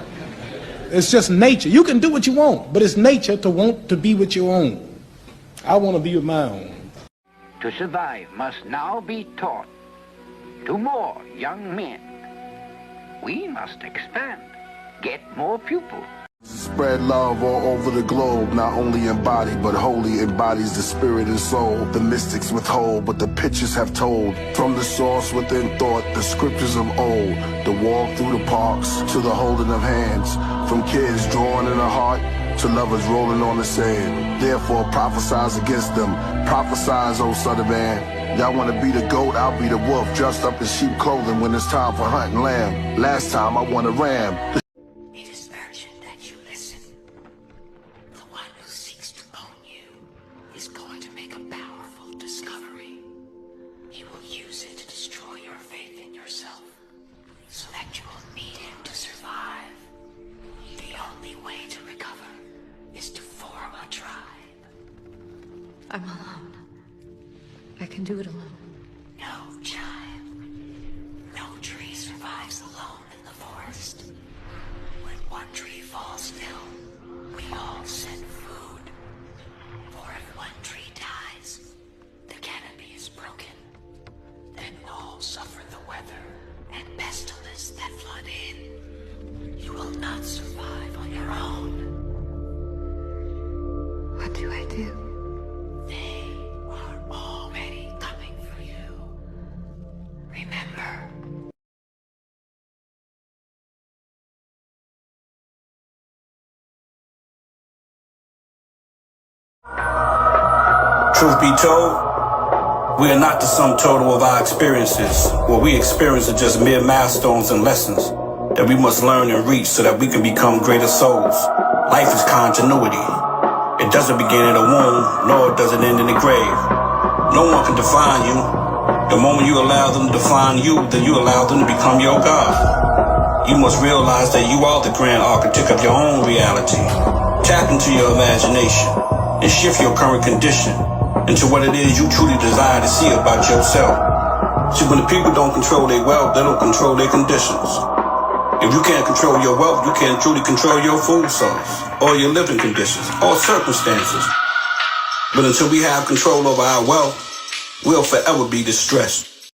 It's just nature. You can do what you want, but it's nature to want to be with your own. I want to be with my own. To survive must now be taught to more young men. We must expand, get more pupils. Spread love all over the globe, not only in body, but wholly embodies the spirit and soul. The mystics withhold, but the pictures have told. From the source within thought, the scriptures of old. The walk through the parks, to the holding of hands. From kids drawn in the heart, to lovers rolling on the sand. Therefore prophesize against them, prophesize, O son of man. Y'all wanna be the goat, I'll be the wolf, dressed up in sheep clothing when it's time for hunting lamb. Last time I won a ram. It is urgent that you listen. The one who seeks to own you is going to make a powerful discovery. He will use it to destroy your faith in I'm alone. I can do it alone. No, child. No tree survives alone in the forest. When one tree falls down, we all send food. For if one tree dies, the canopy is broken. Then all suffer the weather and pestilence that flood in. You will not survive on your own. What do I do? They are already coming for you. Remember. Truth be told, we are not the sum total of our experiences. What we experience are just mere milestones and lessons that we must learn and reach so that we can become greater souls. Life is continuity. It doesn't begin in the womb, nor does it end in the grave. No one can define you. The moment you allow them to define you, then you allow them to become your God. You must realize that you are the grand architect of your own reality. Tap into your imagination and shift your current condition into what it is you truly desire to see about yourself. See, when the people don't control their wealth, they don't control their conditions. If you can't control your wealth, you can't truly control your food source, or your living conditions, or circumstances. But until we have control over our wealth, we'll forever be distressed.